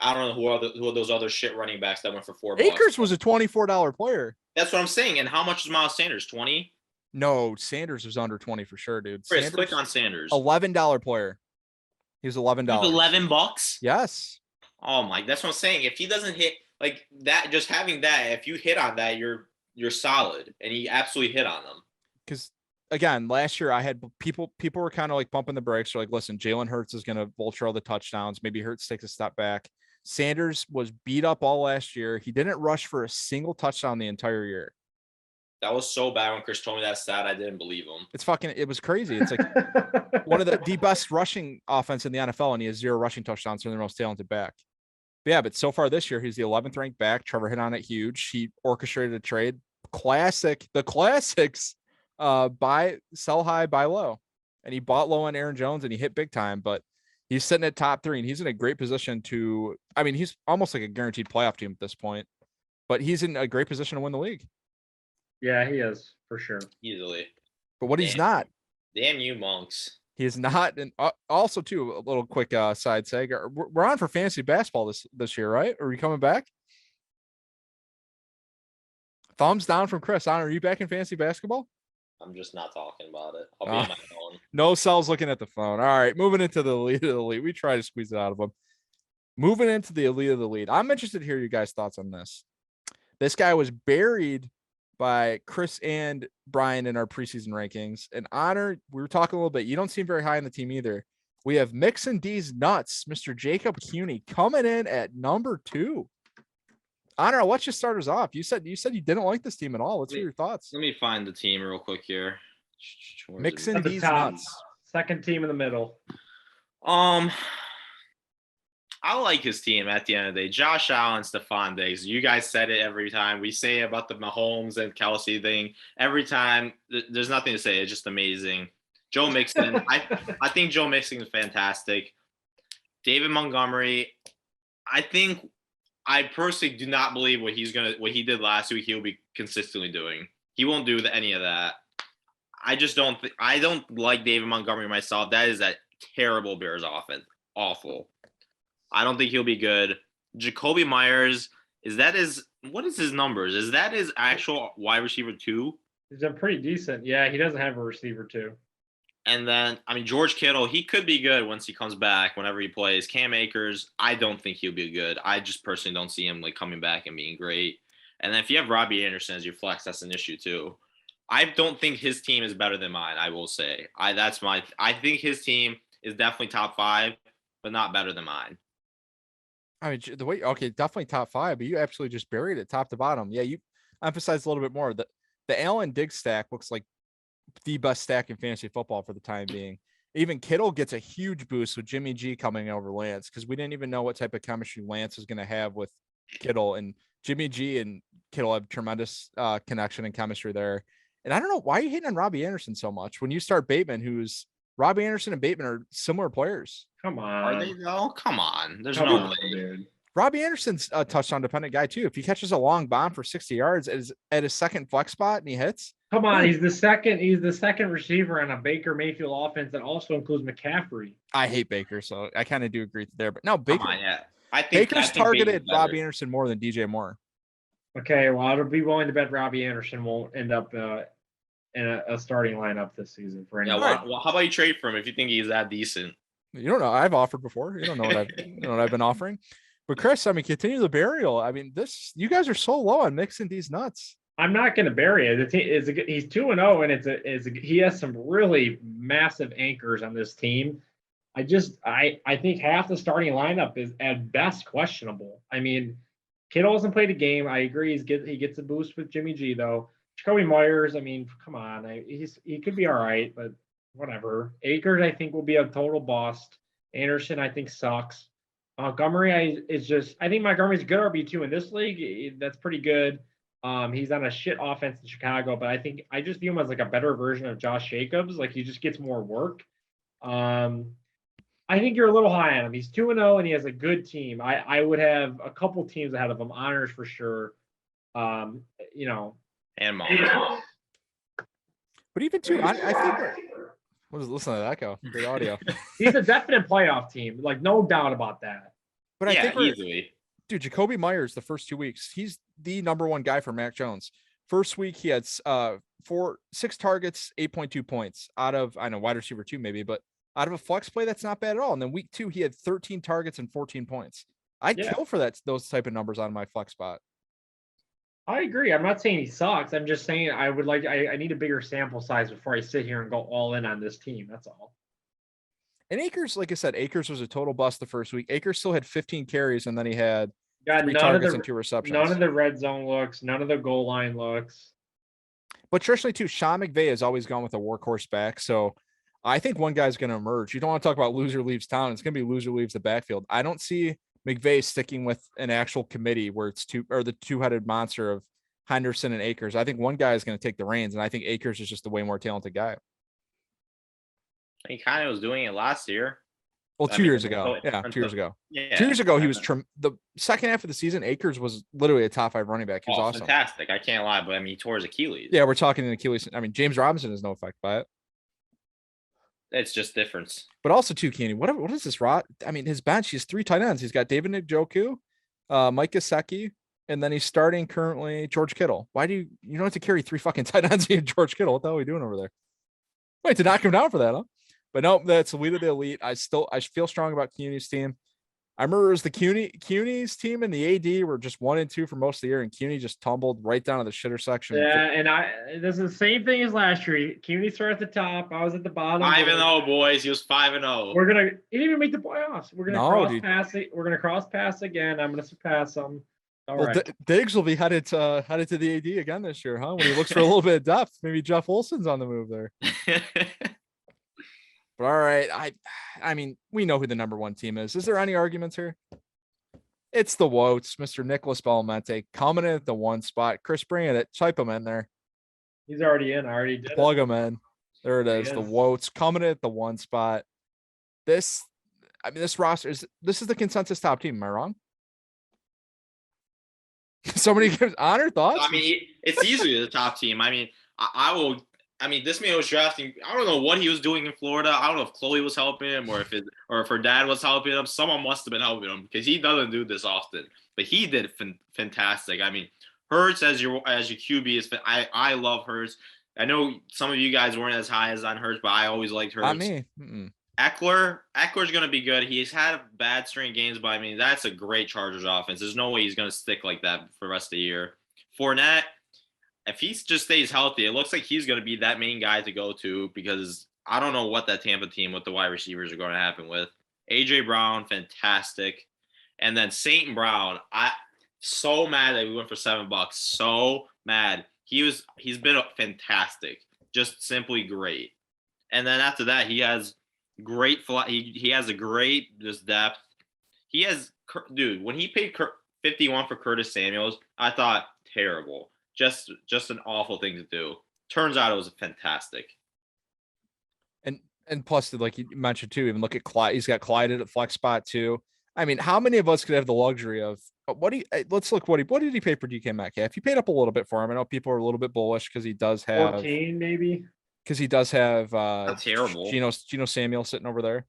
I don't know who are those other shit running backs that went for $4. Akers was a $24 player. That's what I'm saying. And how much is Miles Sanders? 20? No, Sanders was under 20 for sure, dude. Chris, click on Sanders. $11 player. He was $11. $11? Yes. Oh my, that's what I'm saying. If he doesn't hit like that, just having that, if you hit on that, you're solid. And he absolutely hit on them. Because again, last year I had people were kind of like bumping the brakes. They're like, listen, Jalen Hurts is going to vulture all the touchdowns. Maybe Hurts takes a step back. Sanders was beat up all last year. He didn't rush for a single touchdown the entire year. That was so bad when Chris told me that stat. I didn't believe him. It was crazy. It's like one of the best rushing offense in the NFL, and he has 0 rushing touchdowns from the most talented back. But yeah, but so far this year, he's the 11th ranked back. Trevor hit on it huge. He orchestrated a trade. The classics, sell high, buy low. And he bought low on Aaron Jones and he hit big time, but he's sitting at top 3 and he's in a great position he's almost like a guaranteed playoff team at this point, but he's in a great position to win the league. Yeah, he is for sure. Easily. But he's not. Damn you, monks. He is not. And also too, a little quick side seg. We're on for fantasy basketball this year, right? Are we coming back? Thumbs down from Chris. Aner, are you back in fantasy basketball? I'm just not talking about it. I'll be on my phone. No cells looking at the phone. All right, moving into the elite of the elite. We try to squeeze it out of them. Moving into the elite of the elite. I'm interested to hear you guys' thoughts on this. This guy was buried by Chris and Brian in our preseason rankings. And Aner, we were talking a little bit. You don't seem very high on the team either. We have Mix and D's nuts, Mr. Jacob Cuny, coming in at number 2. Aner, I'll let you start us off. You said you didn't like this team at all. Let's hear your thoughts. Let me find the team real quick here. Mix and D's nuts. Second team in the middle. I like his team at the end of the day. Josh Allen, Stephon Diggs. You guys said it every time. We say about the Mahomes and Kelsey thing. Every time, there's nothing to say. It's just amazing. Joe Mixon. I think Joe Mixon is fantastic. David Montgomery. I personally do not believe what he did last week he'll be consistently doing. He won't do any of that. I don't like David Montgomery myself. That is a terrible Bears offense. Awful. I don't think he'll be good. Jacoby Myers, what is his numbers? Is that his actual wide receiver 2? He's been pretty decent. Yeah, he doesn't have a receiver 2. And then, George Kittle, he could be good once he comes back, whenever he plays. Cam Akers, I don't think he'll be good. I just personally don't see him coming back and being great. And then if you have Robbie Anderson as your flex, that's an issue too. I don't think his team is better than mine, I will say. I think his team is definitely top 5, but not better than mine. Definitely top 5, but you absolutely just buried it top to bottom. Yeah, you emphasized a little bit more. The Allen Diggs stack looks like the best stack in fantasy football for the time being. Even Kittle gets a huge boost with Jimmy G coming over Lance, because we didn't even know what type of chemistry Lance is going to have with Kittle, and Jimmy G and Kittle have tremendous connection and chemistry there. And I don't know why are you hitting on Robbie Anderson so much when you start Bateman, Robbie Anderson and Bateman are similar players. Come on. Are they though? Come on. There's no way. Dude. Robbie Anderson's a touchdown dependent guy too. If he catches a long bomb for 60 yards at his second flex spot and he hits. Come on, he's the second receiver on a Baker Mayfield offense that also includes McCaffrey. I hate Baker, so I kind of do agree there. But no, Baker. Come on, yeah. I think Baker's targeted Robbie Anderson more than DJ Moore. Okay, well, I'd be willing to bet Robbie Anderson won't end up in a starting lineup this season for any. Yeah, well, how about you trade for him if you think he's that decent? You don't know. I've offered before. You don't know what I've been offering. But Chris, continue the burial. You guys are so low on mixing these nuts. I'm not going to bury it. He's 2-0, and he has some really massive anchors on this team. I think half the starting lineup is at best questionable. Kittle hasn't played a game. I agree. He gets a boost with Jimmy G though. Jacoby Myers, come on. He could be all right, but whatever. Akers, I think, will be a total bust. Anderson, I think, sucks. Montgomery, I think Montgomery's a good RB2 in this league. That's pretty good. He's on a shit offense in Chicago, but I just view him as a better version of Josh Jacobs. He just gets more work. I think you're a little high on him. He's 2-0 and he has a good team. I would have a couple teams ahead of him. Honors for sure. And Mom. But even too, I think. Listen to that go. Great audio. He's a definite playoff team. No doubt about that. But I think easily. Dude, Jacoby Myers, the first 2 weeks, he's the number one guy for Mac Jones. First week, he had 6 targets, 8.2 points out of, wide receiver 2 maybe, but out of a flex play, that's not bad at all. And then week 2, he had 13 targets and 14 points. I'd kill for those type of numbers on my flex spot. I agree. I'm not saying he sucks. I'm just saying I need a bigger sample size before I sit here and go all in on this team. That's all. And Akers, like I said, Akers was a total bust the first week. Akers still had 15 carries, and then he had 3 targets and 2 receptions. None of the red zone looks, none of the goal line looks. But traditionally, too, Sean McVay has always gone with a workhorse back. So I think one guy's going to emerge. You don't want to talk about loser leaves town. It's going to be loser leaves the backfield. I don't see McVay sticking with an actual committee where it's the two-headed monster of Henderson and Akers. I think one guy is going to take the reins, and I think Akers is just a way more talented guy. He kind of was doing it last year. Well, 2 years ago. Yeah, 2 years ago. Yeah, 2 years ago, he was the second half of the season. Akers was literally a top 5 running back. He was awesome. Fantastic. I can't lie, but he tore his Achilles. Yeah, we're talking an Achilles. James Robinson has no effect by it. It's just difference. But also, too, Keeney, what is this rot? His bench, he has 3 tight ends. He's got David Njoku, Mike Gesicki, and then he's starting currently George Kittle. Why do you don't have to carry 3 fucking tight ends in George Kittle? What the hell are we doing over there? Wait, to knock him down for that, huh? But no, that's elite of the elite. I feel strong about CUNY's team. I remember it was the CUNY's team and the AD were just 1 and 2 for most of the year, and CUNY just tumbled right down to the shitter section. Yeah, and this is the same thing as last year. CUNY started at the top. I was at the bottom. 5-0, boys. He was 5-0. He didn't even make the playoffs. We're gonna pass it. We're gonna cross pass again. I'm gonna surpass them. All right. Diggs will be headed to the AD again this year, huh? When he looks for a little bit of depth, maybe Jeff Olson's on the move there. But all right, we know who the number 1 team is. Is there any arguments here? It's the Woats, Mr. Nicholas Belmonte, coming in at the 1 spot. Chris, bring it. Type him in there. He's already in. I already did. Plug him in. There it There is. he The is. Woats coming in at the 1 spot. This roster is the consensus top team. Am I wrong? Somebody gives Honor thoughts. I mean, it's easily the top team. I mean, I will. I mean, this man was drafting. I don't know what he was doing in Florida. I don't know if Chloe was helping him or if her dad was helping him. Someone must have been helping him because he doesn't do this often. But he did fantastic. I mean, Hurts as your QB is. I love Hurts. I know some of you guys weren't as high as on Hurts, but I always liked Hurts. Not me. Mm-mm. Eckler's going to be good. He's had a bad string of games, but I mean, that's a great Chargers offense. There's no way he's going to stick like that for the rest of the year. Fournette, if he just stays healthy, it looks like he's going to be that main guy to go to because I don't know what that Tampa team with the wide receivers are going to happen with. A.J. Brown, fantastic. And then St. Brown, so mad that we went for $7. So mad. He's been fantastic. Just simply great. And then after that, he has great he has a great just depth. He has when he paid 51 for Curtis Samuels, I thought terrible. Just an awful thing to do. Turns out it was fantastic. And plus, like you mentioned too, even look at Clyde. He's got Clyde at flex spot too. I mean, how many of us could have the luxury of let's look what did he pay for DK Metcalf? He paid up a little bit for him. I know people are a little bit bullish because he does have 14 maybe. Because he does have Not terrible. Geno Samuel sitting over there.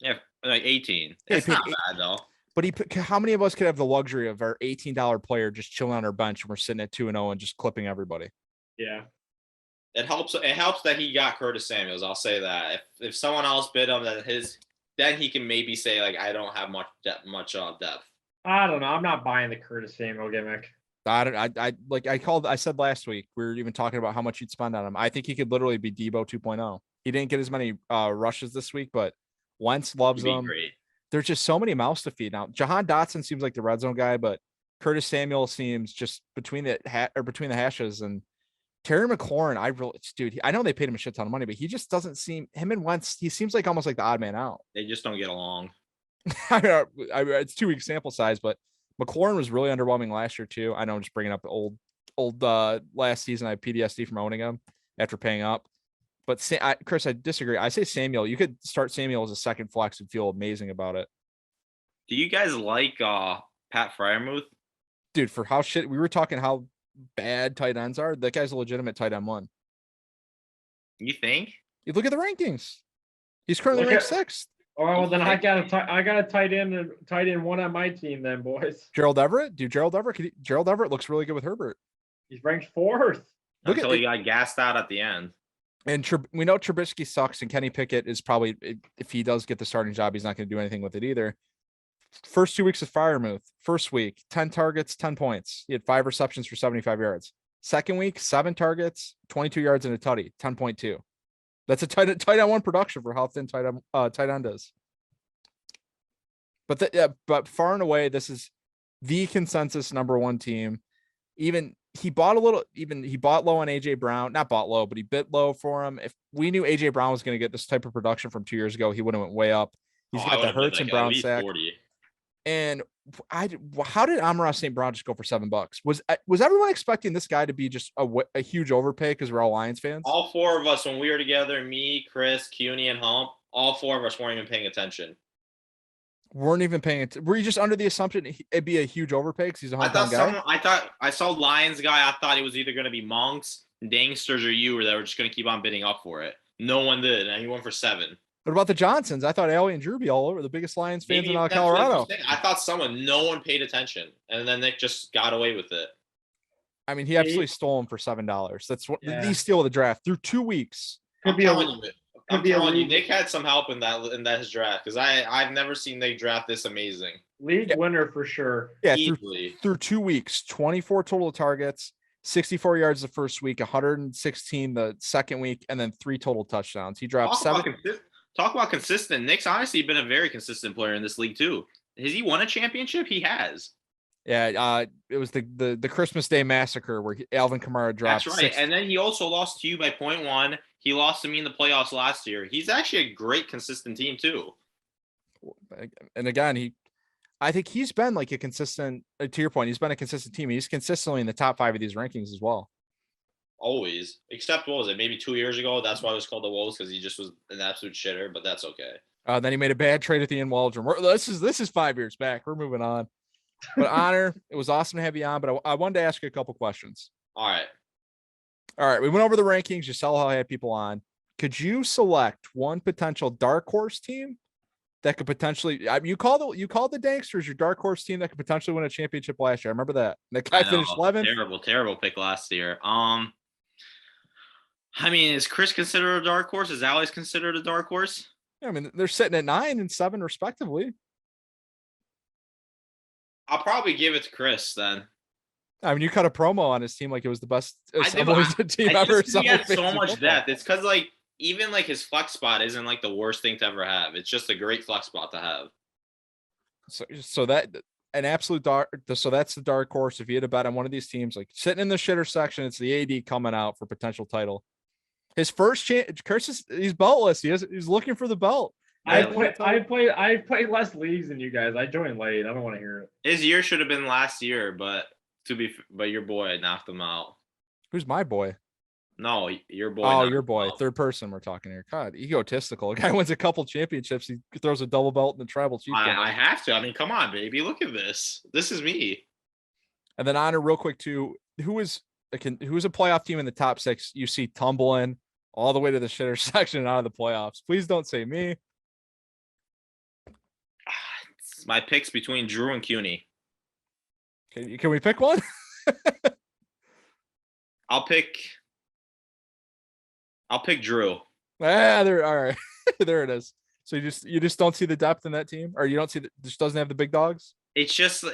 Yeah, like 18. Yeah, It's not bad though. But how many of us could have the luxury of our $18 player just chilling on our bench and we're sitting at 2-0 and just clipping everybody? Yeah. It helps that he got Curtis Samuels. I'll say that. If someone else bid him, then he can maybe say like I don't have much depth. I don't know. I'm not buying the Curtis Samuel gimmick. I said last week, we were even talking about how much you'd spend on him. I think he could literally be Debo 2.0. He didn't get as many rushes this week, but Wentz loves him. Great. There's just so many mouths to feed now. Jahan Dotson seems like the red zone guy, but Curtis Samuel seems just between the hashes. And Terry McLaurin, I know they paid him a shit ton of money, but he just doesn't seem him and Wentz. He seems like almost like the odd man out. They just don't get along. It's 2 week sample size, but McLaurin was really underwhelming last year too. I know I'm just bringing up the old last season. I have PTSD from owning him after paying up. But Chris, I disagree. I say Samuel. You could start Samuel as a second flex and feel amazing about it. Do you guys like Pat Freiermuth? Dude, for how we were talking how bad tight ends are. That guy's a legitimate tight end 1. You think? You look at the rankings. He's currently ranked 6th. Oh, well, then I got a tight end 1 on my team then, boys. Gerald Everett? Dude, Gerald Everett looks really good with Herbert. He's ranked 4th. Until he got gassed out at the end. And we know Trubisky sucks, and Kenny Pickett is probably, if he does get the starting job, he's not going to do anything with it either. First 2 weeks of Freiermuth. First week, 10 targets, 10 points. He had 5 receptions for 75 yards. Second week, 7 targets, 22 yards and a tutty, 10.2. That's a tight end 1 production for how thin tight end is. But far and away, this is the consensus number 1 team. Even he bought low on AJ Brown, not bought low, but he bid low for him. If we knew AJ Brown was going to get this type of production from 2 years ago, he would have went way up. He's got the Hurts and Brown sack. 40. And how did Amon-Ra St. Brown just go for $7? Was everyone expecting this guy to be just a huge overpay because we're all Lions fans? All 4 of us, when we were together, me, Chris, CUNY, and Hump, all 4 of us weren't even paying attention. Weren't even paying it. Were you just under the assumption it'd be a huge overpay because he's a hometown guy? I thought I saw Lions guy. I thought it was either going to be Monks, Dangsters, or you, or that were just going to keep on bidding up for it. No one did, and he went for 7. What about the Johnsons? I thought Allie and Drew be all over, the biggest Lions fans in Colorado. I thought no one paid attention, and then Nick just got away with it. I mean, he absolutely stole him for $7. That's what the steal of the draft through 2 weeks. I'm telling you, Nick had some help in that his draft because I've never seen Nick draft this amazing. League winner for sure. Yeah, through 2 weeks, 24 total targets, 64 yards the first week, 116 the second week, and then 3 total touchdowns. He dropped 7. Talk about consistent. Nick's honestly been a very consistent player in this league too. Has he won a championship? He has. Yeah, it was the Christmas Day massacre where Alvin Kamara dropped. That's right. And then he also lost to you by 0.1. He lost to me in the playoffs last year. He's actually a great consistent team too. And again, I think he's been like a consistent. To your point, he's been a consistent team. He's consistently in the top 5 of these rankings as well. always. Except what was it? Maybe 2 years ago. That's why it was called the Wolves because he just was an absolute shitter. But that's okay. Then he made a bad trade at the end. Waldron. This is 5 years back. We're moving on. But Aner, it was awesome to have you on. But I wanted to ask you a couple questions. All right. We went over the rankings. You saw how I had people on. Could you select one potential dark horse team that could potentially? You called the Danksters your dark horse team that could potentially win a championship last year. I remember that. That guy finished 11th. Terrible pick last year. I mean, is Chris considered a dark horse? Is Alex considered a dark horse? Yeah, I mean, they're sitting at 9 and 7 respectively. I'll probably give it to Chris then. I mean, you cut a promo on his team like it was the best team I ever. He had so much depth. It's because like even like his flex spot isn't like the worst thing to ever have. It's just a great flex spot to have. So that an absolute dark. So that's the dark horse. If you had a bet on one of these teams, like sitting in the shitter section, it's the AD coming out for potential title. His first chance, Chris he's beltless. He's looking for the belt. I played less leagues than you guys. I joined late. I don't want to hear it. His year should have been last year, but your boy knocked him out. Who's my boy? No, your boy. Oh, your boy. Third person we're talking here. God, egotistical. A guy wins a couple championships. He throws a double belt in the tribal chief. I have to. I mean, come on, baby. Look at this. This is me. And then Aner, real quick too. Who is a playoff team in the top 6? You see tumbling all the way to the shitter section and out of the playoffs. Please don't say me. My pick's between Drew and CUNY. Can we pick one? I'll pick Drew. There. All right. There it is. So you just don't see the depth in that team, or you don't see just doesn't have the big dogs. It's just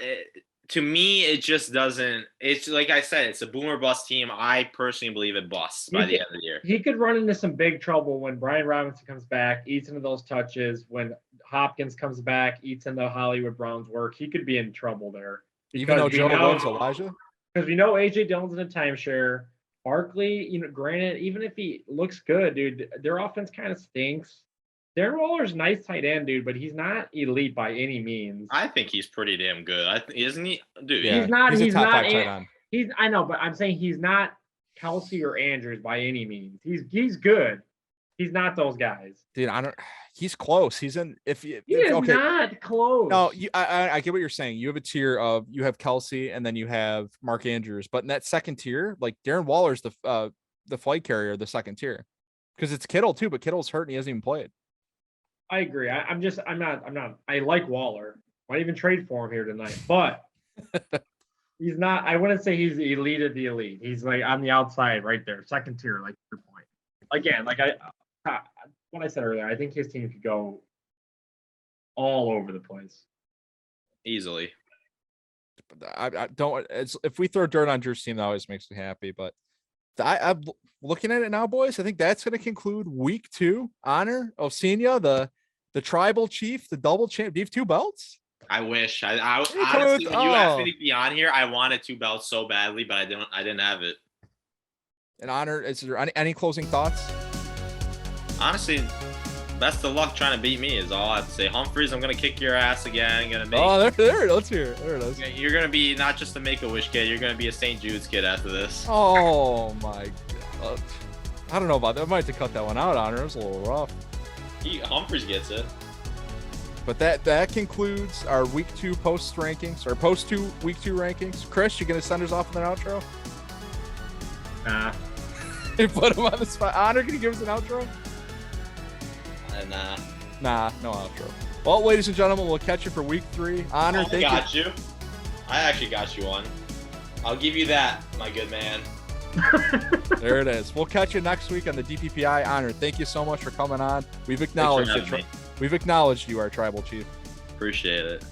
to me, it just doesn't. It's like I said, it's a boomer bust team. I personally believe it busts by the end of the year. He could run into some big trouble when Brian Robinson comes back, eats into those touches. When Hopkins comes back, eats into Hollywood Brown's work. He could be in trouble there. Even though Joe loves Elijah? Because we know AJ Dillon's in a timeshare. Barkley, granted, even if he looks good, dude, their offense kind of stinks. Darren Waller's nice tight end, dude, but he's not elite by any means. I think he's pretty damn good. Isn't he? Dude, yeah, he's not. He's a top 5 tight end. I know, but I'm saying he's not Kelsey or Andrews by any means. He's good. He's not those guys. Dude, he's close. He's in. He is okay. Not close. No, I get what you're saying. You have a tier of you have Kelsey and then you have Mark Andrews, but in that second tier, like Darren Waller's the flight carrier, the second tier, because it's Kittle too, but Kittle's hurt and he hasn't even played. I agree. I'm not. I like Waller. Might even trade for him here tonight, but he's not. I wouldn't say he's the elite of the elite. He's like on the outside, right there, second tier, like your point. Again, like what I said earlier, I think his team could go all over the place easily. I don't. If we throw dirt on Drew's team, that always makes me happy. But I'm looking at it now, boys. I think that's going to conclude week 2. Aner Ovcina, the tribal chief, the double champ. Do you have 2 belts? I wish. I honestly, when you asked me to be on here, I wanted 2 belts so badly, but I didn't have it. And Aner, is there any closing thoughts? Honestly, best of luck trying to beat me is all I have to say. Humphreys, I'm gonna kick your ass again. There. Let's hear it. There it is. You're gonna be not just a Make-A-Wish kid. You're gonna be a St. Jude's kid after this. Oh my God. I don't know about that. I might have to cut that one out, Aner. It was a little rough. Humphreys gets it. But that concludes our week 2 post rankings, or post 2 week 2 rankings. Chris, you gonna send us off with an outro? Nah. You put him on the spot. Aner, can you give us an outro? Nah, no outro. Well, ladies and gentlemen, we'll catch you for week 3. Aner, thank you. I got you. I actually got you one. I'll give you that, my good man. There it is. We'll catch you next week on the DPPI. Aner, thank you so much for coming on. We've acknowledged it. We've acknowledged you, our tribal chief. Appreciate it.